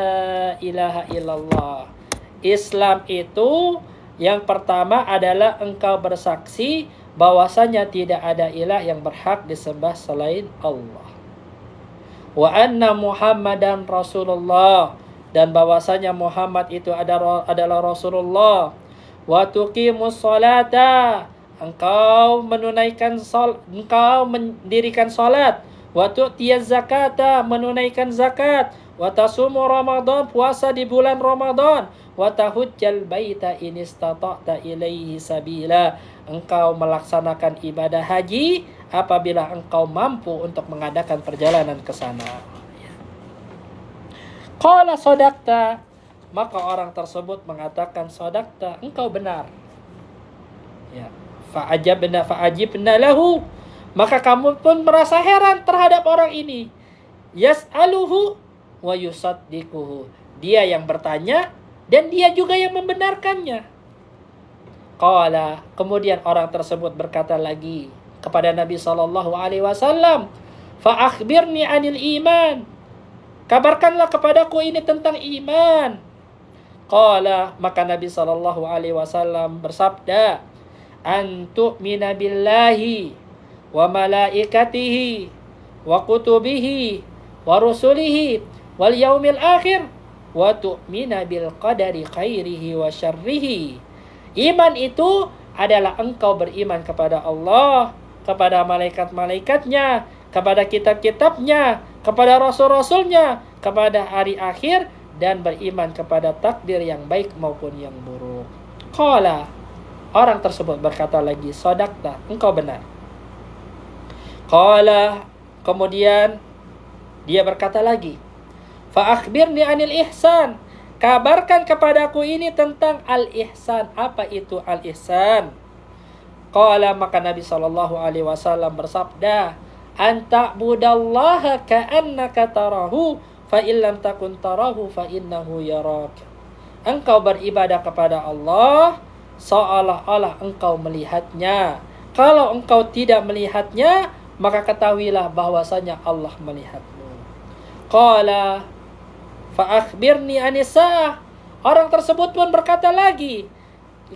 ilaha illallah. Islam itu yang pertama adalah engkau bersaksi bahwasanya tidak ada ilah yang berhak disembah selain Allah. Wa anna Muhammadan Rasulullah, dan bahwasanya Muhammad itu adalah Rasulullah. Wa tuqimus salata, engkau mendirikan salat. Wa tu'tiyaz zakata, menunaikan zakat. Wa tasumu Ramadan, puasa di bulan Ramadan. Wa tahujjal baita in istata'ta ilaihi sabila, engkau melaksanakan ibadah haji apabila engkau mampu untuk mengadakan perjalanan ke sana. Qala sadaqta, maka orang tersebut mengatakan sadaqta, engkau benar. Ya, fa'ajibna lahu, maka kamu pun merasa heran terhadap orang ini. Yas'aluhu wa yusaddiquhu, dia yang bertanya dan dia juga yang membenarkannya. Qala, kemudian orang tersebut berkata lagi kepada Nabi SAW, fa akhbirni anil iman, kabarkanlah kepadaku ini tentang iman. Qala, maka Nabi SAW bersabda, an tu'mina billahi wa malaikatihi wa kutubihi wa rusulihi wal yaumil akhir wa tu'mina bil qadari khairihi wa syarrihi. Iman itu adalah engkau beriman kepada Allah, kepada malaikat-malaikatnya, kepada kitab-kitabnya, kepada rasul-rasulnya, kepada hari akhir, dan beriman kepada takdir yang baik maupun yang buruk. Qala, orang tersebut berkata lagi, sadaqta, engkau benar. Qala, kemudian dia berkata lagi, fa akhbirni anil ihsan, kabarkan kepadaku ini tentang al-ihsan. Apa itu al-ihsan? Qala, maka Nabi SAW bersabda, anta budallaha ka'annaka tarahu fa illam takun tarahu fa innahu yarak. Engkau beribadah kepada Allah seolah-olah engkau melihatnya. Kalau engkau tidak melihatnya, maka ketahuilah bahwasanya Allah melihatmu. Qala fa akhbirni anis-saah. Orang tersebut pun berkata lagi,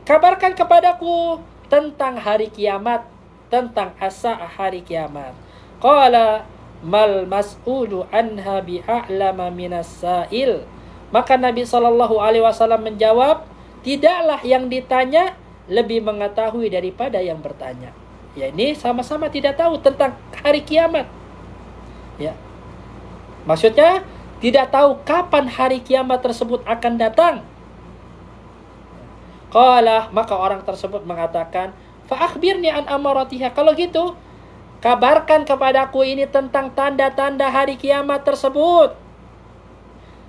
kabarkan kepadaku tentang hari kiamat, tentang as-saah, hari kiamat. Qala mal mas'ulu anha bi'a'lama minas sa'il. Maka Nabi SAW menjawab, tidaklah yang ditanya lebih mengetahui daripada yang bertanya. Ya, ini sama-sama tidak tahu tentang hari kiamat. Ya, maksudnya tidak tahu kapan hari kiamat tersebut akan datang. Qala, maka orang tersebut mengatakan, fa akhbirni an amaratiha. Kalau gitu, kabarkan kepadaku ini tentang tanda-tanda hari kiamat tersebut.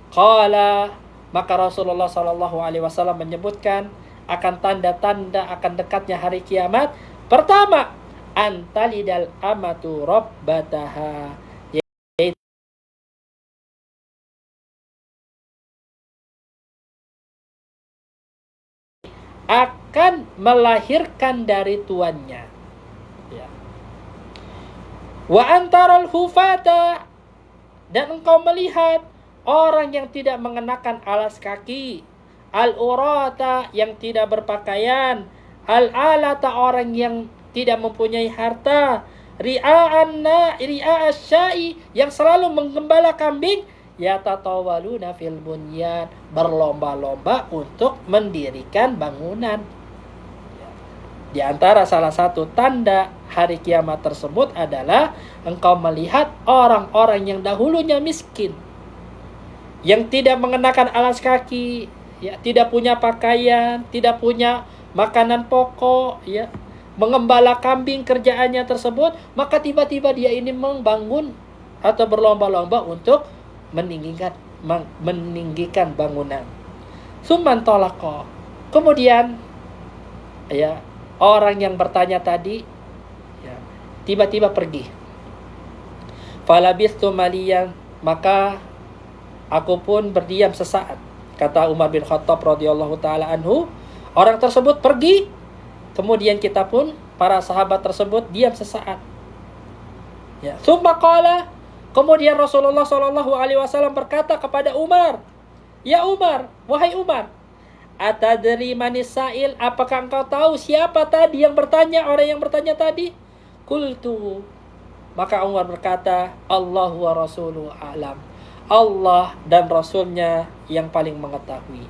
Qala, maka Rasulullah SAW menyebutkan akan tanda-tanda akan dekatnya hari kiamat. Pertama, antalidal amatu rabbataha, akan melahirkan dari tuannya. Ya. Wa antaral hufata, dan engkau melihat orang yang tidak mengenakan alas kaki, al-urata, yang tidak berpakaian, al-alata, orang yang tidak mempunyai harta, ri'a'asyai, yang selalu menggembala kambing, yatatawaluna fil bunyan, berlomba-lomba untuk mendirikan bangunan. Di antara salah satu tanda hari kiamat tersebut adalah engkau melihat orang-orang yang dahulunya miskin, yang tidak mengenakan alas kaki, ya, tidak punya pakaian, tidak punya makanan pokok, ya, mengembala kambing kerjaannya tersebut, maka tiba-tiba dia ini membangun atau berlomba-lomba untuk meninggikan bangunan. Summan tolako. Kemudian, ya, orang yang bertanya tadi, ya, tiba-tiba pergi. Falabistu maliyan, maka aku pun berdiam sesaat. Kata Umar bin Khattab radhiyallahu taala anhu, orang tersebut pergi, kemudian kita pun para sahabat tersebut diam sesaat. Ya, summa qala, kemudian Rasulullah sallallahu alaihi wasallam berkata kepada Umar, "Ya Umar, wahai Umar, atadri manis sa'il, apakah engkau tahu siapa tadi yang bertanya, orang yang bertanya tadi?" Qultu, maka Umar berkata, "Allahu wa rasuluhu a'lam." Allah dan Rasulnya yang paling mengetahui.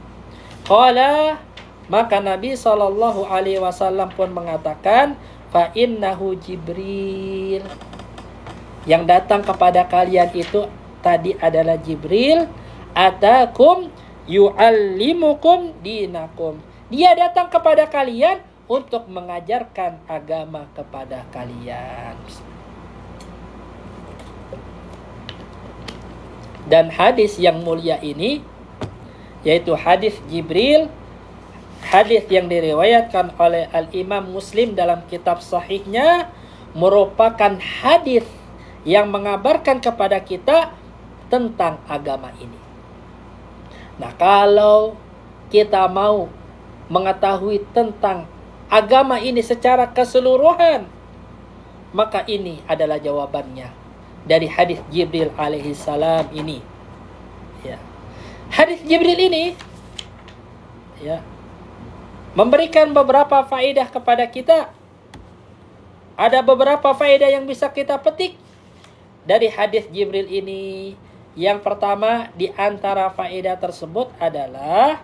Qala, maka Nabi sallallahu alaihi wasallam pun mengatakan, "Fa innahu Jibril." Yang datang kepada kalian itu tadi adalah Jibril, atakum yu'allimukum dinakum. Dia datang kepada kalian untuk mengajarkan agama kepada kalian. Dan hadis yang mulia ini, yaitu hadis Jibril, hadis yang diriwayatkan oleh Al-Imam Muslim dalam kitab sahihnya, merupakan hadis yang mengabarkan kepada kita tentang agama ini. Nah, kalau kita mau mengetahui tentang agama ini secara keseluruhan, maka ini adalah jawabannya dari hadis Jibril alaihi salam ini. Ya. Hadis Jibril ini, ya, memberikan beberapa faedah kepada kita. Ada beberapa faedah yang bisa kita petik dari hadis Jibril ini. Yang pertama di antara faedah tersebut adalah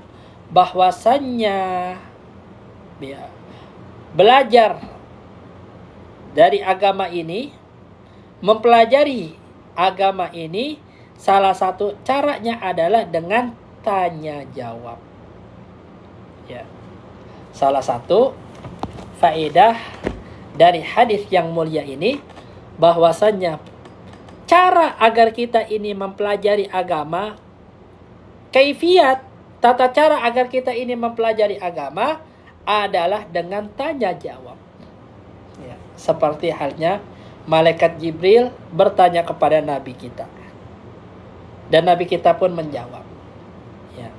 bahwasannya, ya, belajar dari agama ini, mempelajari agama ini, salah satu caranya adalah dengan tanya jawab. Ya. Salah satu faedah dari hadis yang mulia ini, bahwasannya cara agar kita ini mempelajari agama, kaifiat, tata cara agar kita ini mempelajari agama adalah dengan tanya jawab. Ya, seperti halnya malaikat Jibril bertanya kepada Nabi kita, dan Nabi kita pun menjawab. Ya.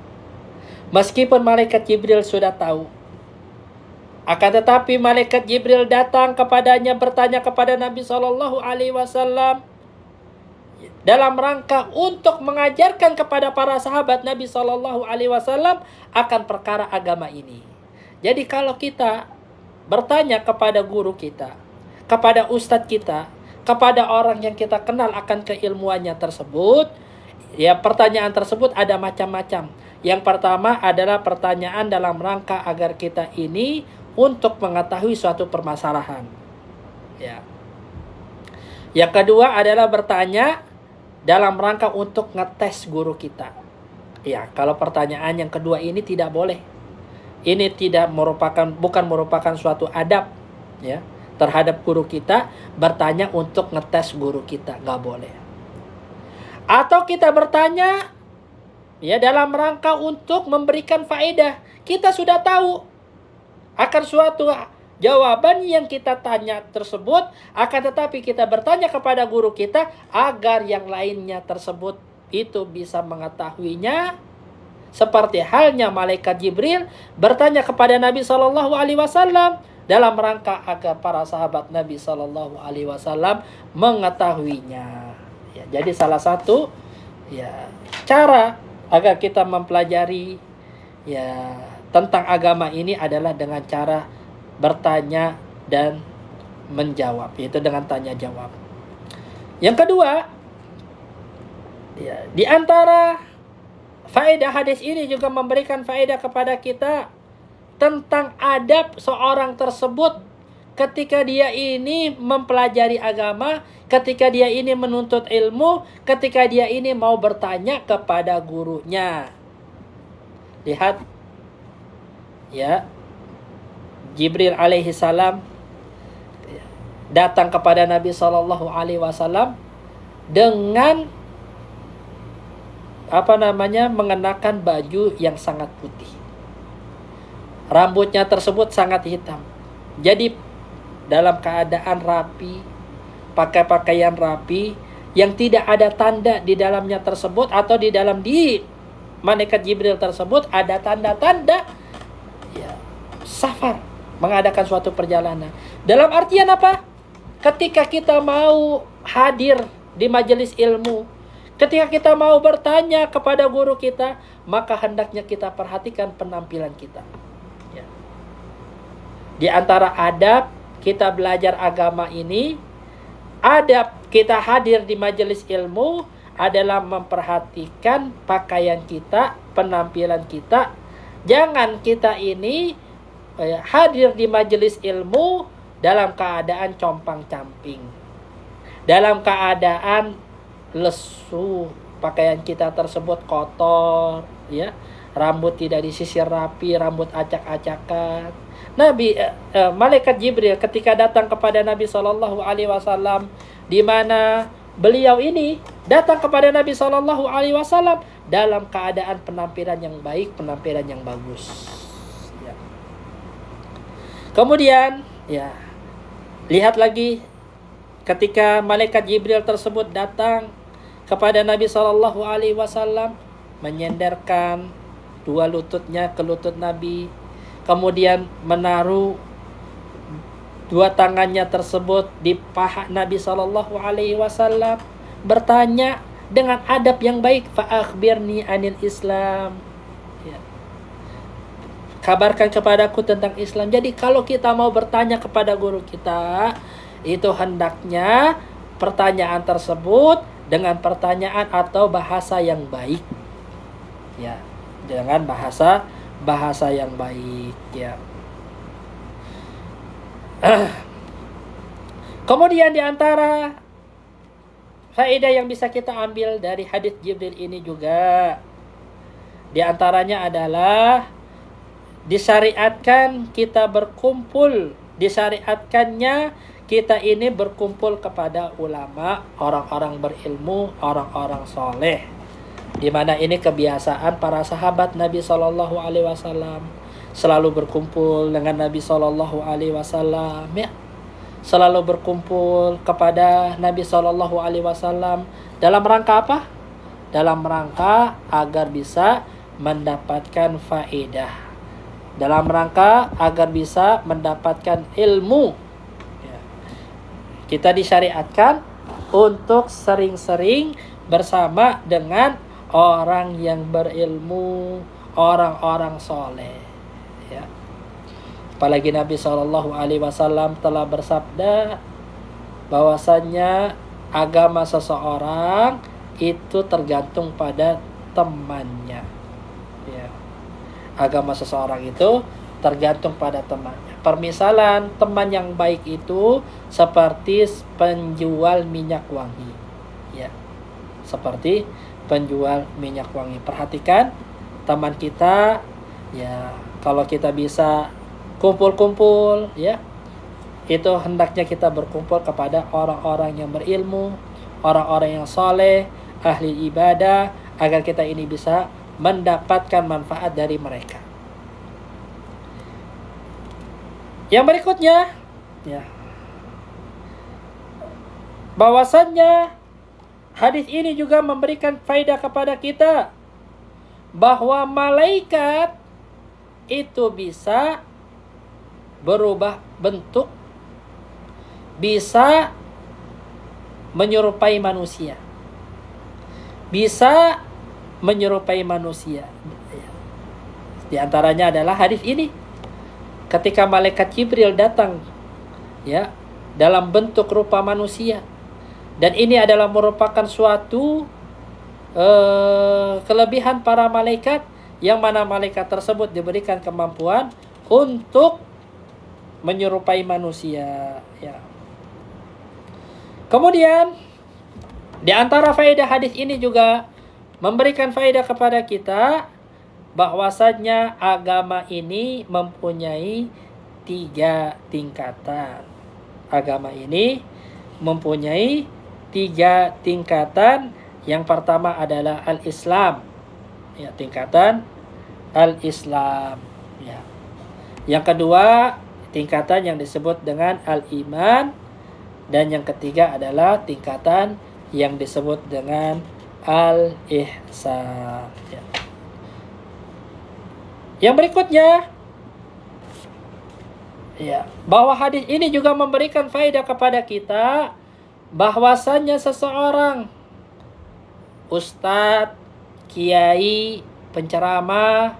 Meskipun malaikat Jibril sudah tahu, akan tetapi malaikat Jibril datang kepadanya bertanya kepada Nabi Shallallahu Alaihi Wasallam dalam rangka untuk mengajarkan kepada para sahabat Nabi Shallallahu Alaihi Wasallam akan perkara agama ini. Jadi kalau kita bertanya kepada guru kita, kepada ustadz kita, kepada orang yang kita kenal akan keilmuannya tersebut, ya, pertanyaan tersebut ada macam-macam. Yang pertama adalah pertanyaan dalam rangka agar kita ini untuk mengetahui suatu permasalahan. Ya. Yang kedua adalah bertanya dalam rangka untuk ngetes guru kita. Ya, kalau pertanyaan yang kedua ini tidak boleh. Ini bukan merupakan suatu adab, ya, terhadap guru kita, bertanya untuk ngetes guru kita, nggak boleh. Atau kita bertanya, ya, dalam rangka untuk memberikan faedah. Kita sudah tahu akan suatu jawaban yang kita tanya tersebut, akan tetapi kita bertanya kepada guru kita agar yang lainnya tersebut itu bisa mengetahuinya. Seperti halnya malaikat Jibril bertanya kepada Nabi Shallallahu Alaihi Wasallam dalam rangka agar para sahabat Nabi Shallallahu Alaihi Wasallam mengetahuinya. Ya, jadi salah satu, ya, cara agar kita mempelajari, ya, tentang agama ini adalah dengan cara bertanya dan menjawab, yaitu dengan tanya jawab. Yang kedua, ya, di antara faedah hadis ini juga memberikan faedah kepada kita tentang adab seorang tersebut ketika dia ini mempelajari agama, ketika dia ini menuntut ilmu, ketika dia ini mau bertanya kepada gurunya. Lihat ya, Jibril alaihi salam datang kepada Nabi Shallallahu alaihi wasallam dengan mengenakan baju yang sangat putih. Rambutnya tersebut sangat hitam. Jadi dalam keadaan rapi, pakai pakaian rapi yang tidak ada tanda di dalamnya tersebut, atau di dalam malaikat Jibril tersebut ada tanda-tanda ya, safar, mengadakan suatu perjalanan. Dalam artian apa? Ketika kita mau hadir di majelis ilmu, ketika kita mau bertanya kepada guru kita, maka hendaknya kita perhatikan penampilan kita. Ya. Di antara adab kita belajar agama ini, adab kita hadir di majelis ilmu adalah memperhatikan pakaian kita, penampilan kita. Jangan kita ini hadir di majelis ilmu dalam keadaan compang-camping, dalam keadaan lesu, pakaian kita tersebut kotor, ya, rambut tidak disisir rapi, rambut acak-acakan. Malaikat Jibril ketika datang kepada Nabi Shallallahu Alaihi Wasallam, di mana beliau ini datang kepada Nabi Shallallahu Alaihi Wasallam dalam keadaan penampilan yang baik, penampilan yang bagus. Ya. Kemudian, ya, lihat lagi ketika malaikat Jibril tersebut datang kepada Nabi Shallallahu Alaihi Wasallam, menyenderkan dua lututnya ke lutut Nabi, kemudian menaruh dua tangannya tersebut di paha Nabi Shallallahu Alaihi Wasallam, bertanya dengan adab yang baik, fa akhbirni anil Islam. Ya. Kabarkan kepadaku tentang Islam. Jadi kalau kita mau bertanya kepada guru kita, itu hendaknya pertanyaan tersebut dengan pertanyaan atau bahasa yang baik. Ya, dengan bahasa yang baik, ya. Kemudian di antara faedah yang bisa kita ambil dari hadis Jibril ini juga, di antaranya adalah disyariatkan kita berkumpul, disyariatkannya kita ini berkumpul kepada ulama, orang-orang berilmu, orang-orang soleh. Di mana ini kebiasaan para sahabat Nabi Shallallahu Alaihi Wasallam, selalu berkumpul dengan Nabi Shallallahu Alaihi Wasallam, ya, selalu berkumpul kepada Nabi Shallallahu Alaihi Wasallam dalam rangka apa? Dalam rangka agar bisa mendapatkan faedah, dalam rangka agar bisa mendapatkan ilmu. Ya. Kita disyariatkan untuk sering-sering bersama dengan orang yang berilmu, orang-orang soleh, ya. Apalagi Nabi Shallallahu Alaihi Wasallam telah bersabda bahwasannya agama seseorang itu tergantung pada temannya, ya. Agama seseorang itu tergantung pada temannya. Permisalan teman yang baik itu seperti penjual minyak wangi, ya, seperti penjual minyak wangi. Perhatikan teman kita, ya, kalau kita bisa kumpul-kumpul, ya, itu hendaknya kita berkumpul kepada orang-orang yang berilmu, orang-orang yang soleh, ahli ibadah, agar kita ini bisa mendapatkan manfaat dari mereka. Yang berikutnya, ya, bahwasannya hadis ini juga memberikan faedah kepada kita bahwa malaikat itu bisa berubah bentuk, bisa menyerupai manusia, bisa menyerupai manusia. Di antaranya adalah hadis ini, ketika malaikat Jibril datang, ya, dalam bentuk rupa manusia. Dan ini adalah merupakan suatu kelebihan para malaikat, yang mana malaikat tersebut diberikan kemampuan untuk menyerupai manusia, ya. Kemudian di antara faedah hadis ini juga memberikan faedah kepada kita bahwasannya agama ini mempunyai 3 tingkatan. Agama ini mempunyai 3 tingkatan. Yang pertama adalah al-Islam, ya, tingkatan al-Islam, ya. Yang kedua tingkatan yang disebut dengan al-iman, dan yang ketiga adalah tingkatan yang disebut dengan al-ihsan, ya. Yang berikutnya, ya, bahwa hadis ini juga memberikan faedah kepada kita bahwasannya seseorang ustadz, kiai, penceramah,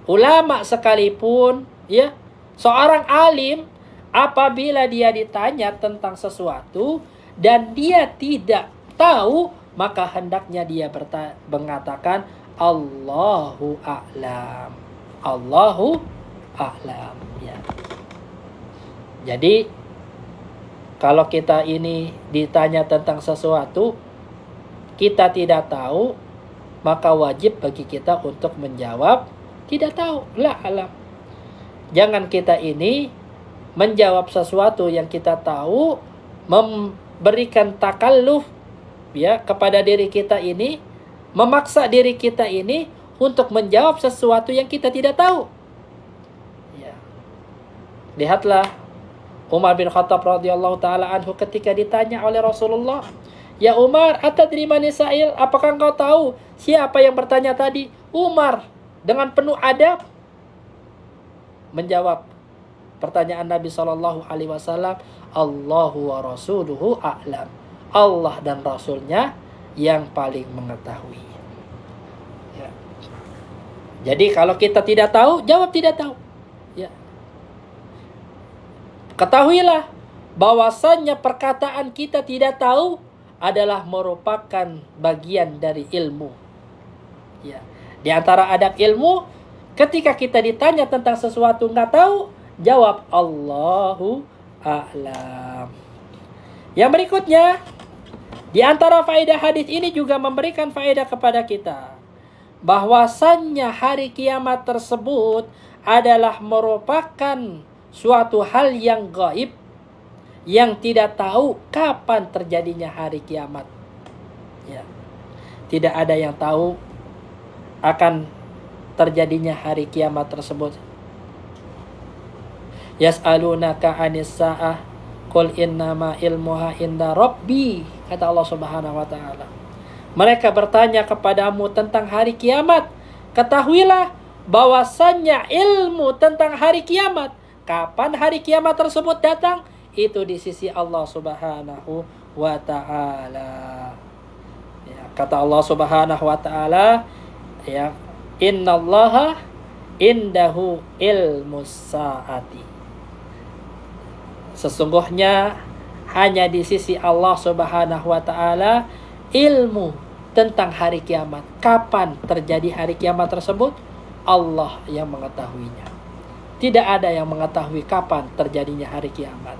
ulama sekalipun, ya, seorang alim, apabila dia ditanya tentang sesuatu dan dia tidak tahu, maka hendaknya dia mengatakan Allahu a'lam. Allahu a'lam, ya. Jadi kalau kita ini ditanya tentang sesuatu, kita tidak tahu, maka wajib bagi kita untuk menjawab tidak tahu, la alam. Jangan kita ini menjawab sesuatu yang kita tahu, memberikan takalluf, ya, kepada diri kita ini, memaksa diri kita ini untuk menjawab sesuatu yang kita tidak tahu, ya. Lihatlah Umar bin Khattab radhiyallahu taala anhu ketika ditanya oleh Rasulullah, "Ya Umar, atadri man sa'il? Apakah engkau tahu siapa yang bertanya tadi?" Umar dengan penuh adab menjawab pertanyaan Nabi SAW, Allahu wa rasuluhu a'lam. Allah dan Rasulnya yang paling mengetahui, ya. Jadi kalau kita tidak tahu, jawab tidak tahu, ya. Ketahuilah bahwasannya perkataan kita tidak tahu adalah merupakan bagian dari ilmu, ya. Di antara adab ilmu, ketika kita ditanya tentang sesuatu nggak tahu, jawab Allahu a'lam. Yang berikutnya, di antara faedah hadis ini juga memberikan faedah kepada kita bahwasannya hari kiamat tersebut adalah merupakan suatu hal yang gaib, yang tidak tahu kapan terjadinya hari kiamat, ya. Tidak ada yang tahu akan terjadinya hari kiamat tersebut. Yas'alunaka 'anis sa'ah qul innama ilmuha inda rabbi, kata Allah Subhanahu wa taala. Mereka bertanya kepadamu tentang hari kiamat. Ketahuilah bahwasannya ilmu tentang hari kiamat, kapan hari kiamat tersebut datang, itu di sisi Allah Subhanahu wa taala. Ya, kata Allah Subhanahu wa taala, ya, innallaha indahu ilmus saati. Sesungguhnya hanya di sisi Allah Subhanahu wa taala ilmu tentang hari kiamat. Kapan terjadi hari kiamat tersebut? Allah yang mengetahuinya. Tidak ada yang mengetahui kapan terjadinya hari kiamat.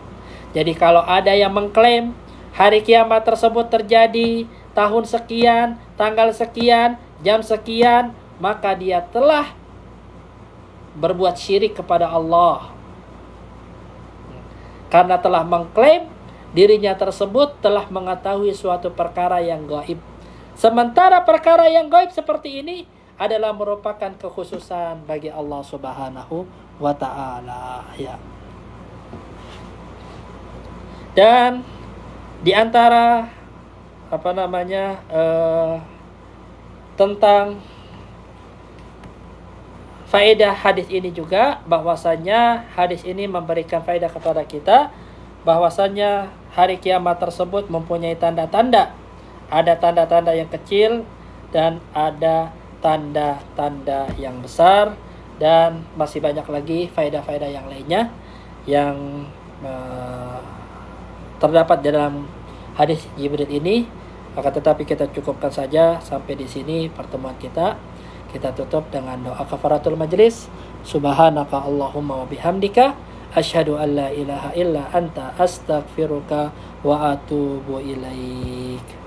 Jadi kalau ada yang mengklaim hari kiamat tersebut terjadi tahun sekian, tanggal sekian, jam sekian, maka dia telah berbuat syirik kepada Allah. Karena telah mengklaim dirinya tersebut telah mengetahui suatu perkara yang gaib. Sementara perkara yang gaib seperti ini adalah merupakan kekhususan bagi Allah Subhanahu wa ta'ala, ya. Dan di antara tentang faedah hadis ini juga bahwasanya hadis ini memberikan faedah kepada kita bahwasanya hari kiamat tersebut mempunyai tanda-tanda. Ada tanda-tanda yang kecil dan ada tanda-tanda yang besar, dan masih banyak lagi faedah-faedah yang lainnya yang terdapat dalam hadis Jibril ini. Akan tetapi kita cukupkan saja sampai di sini pertemuan kita. Kita tutup dengan doa kafaratul majlis. Subhanaka Allahumma wa bihamdika asyhadu an la ilaha illa anta astaghfiruka wa atubu ilaik.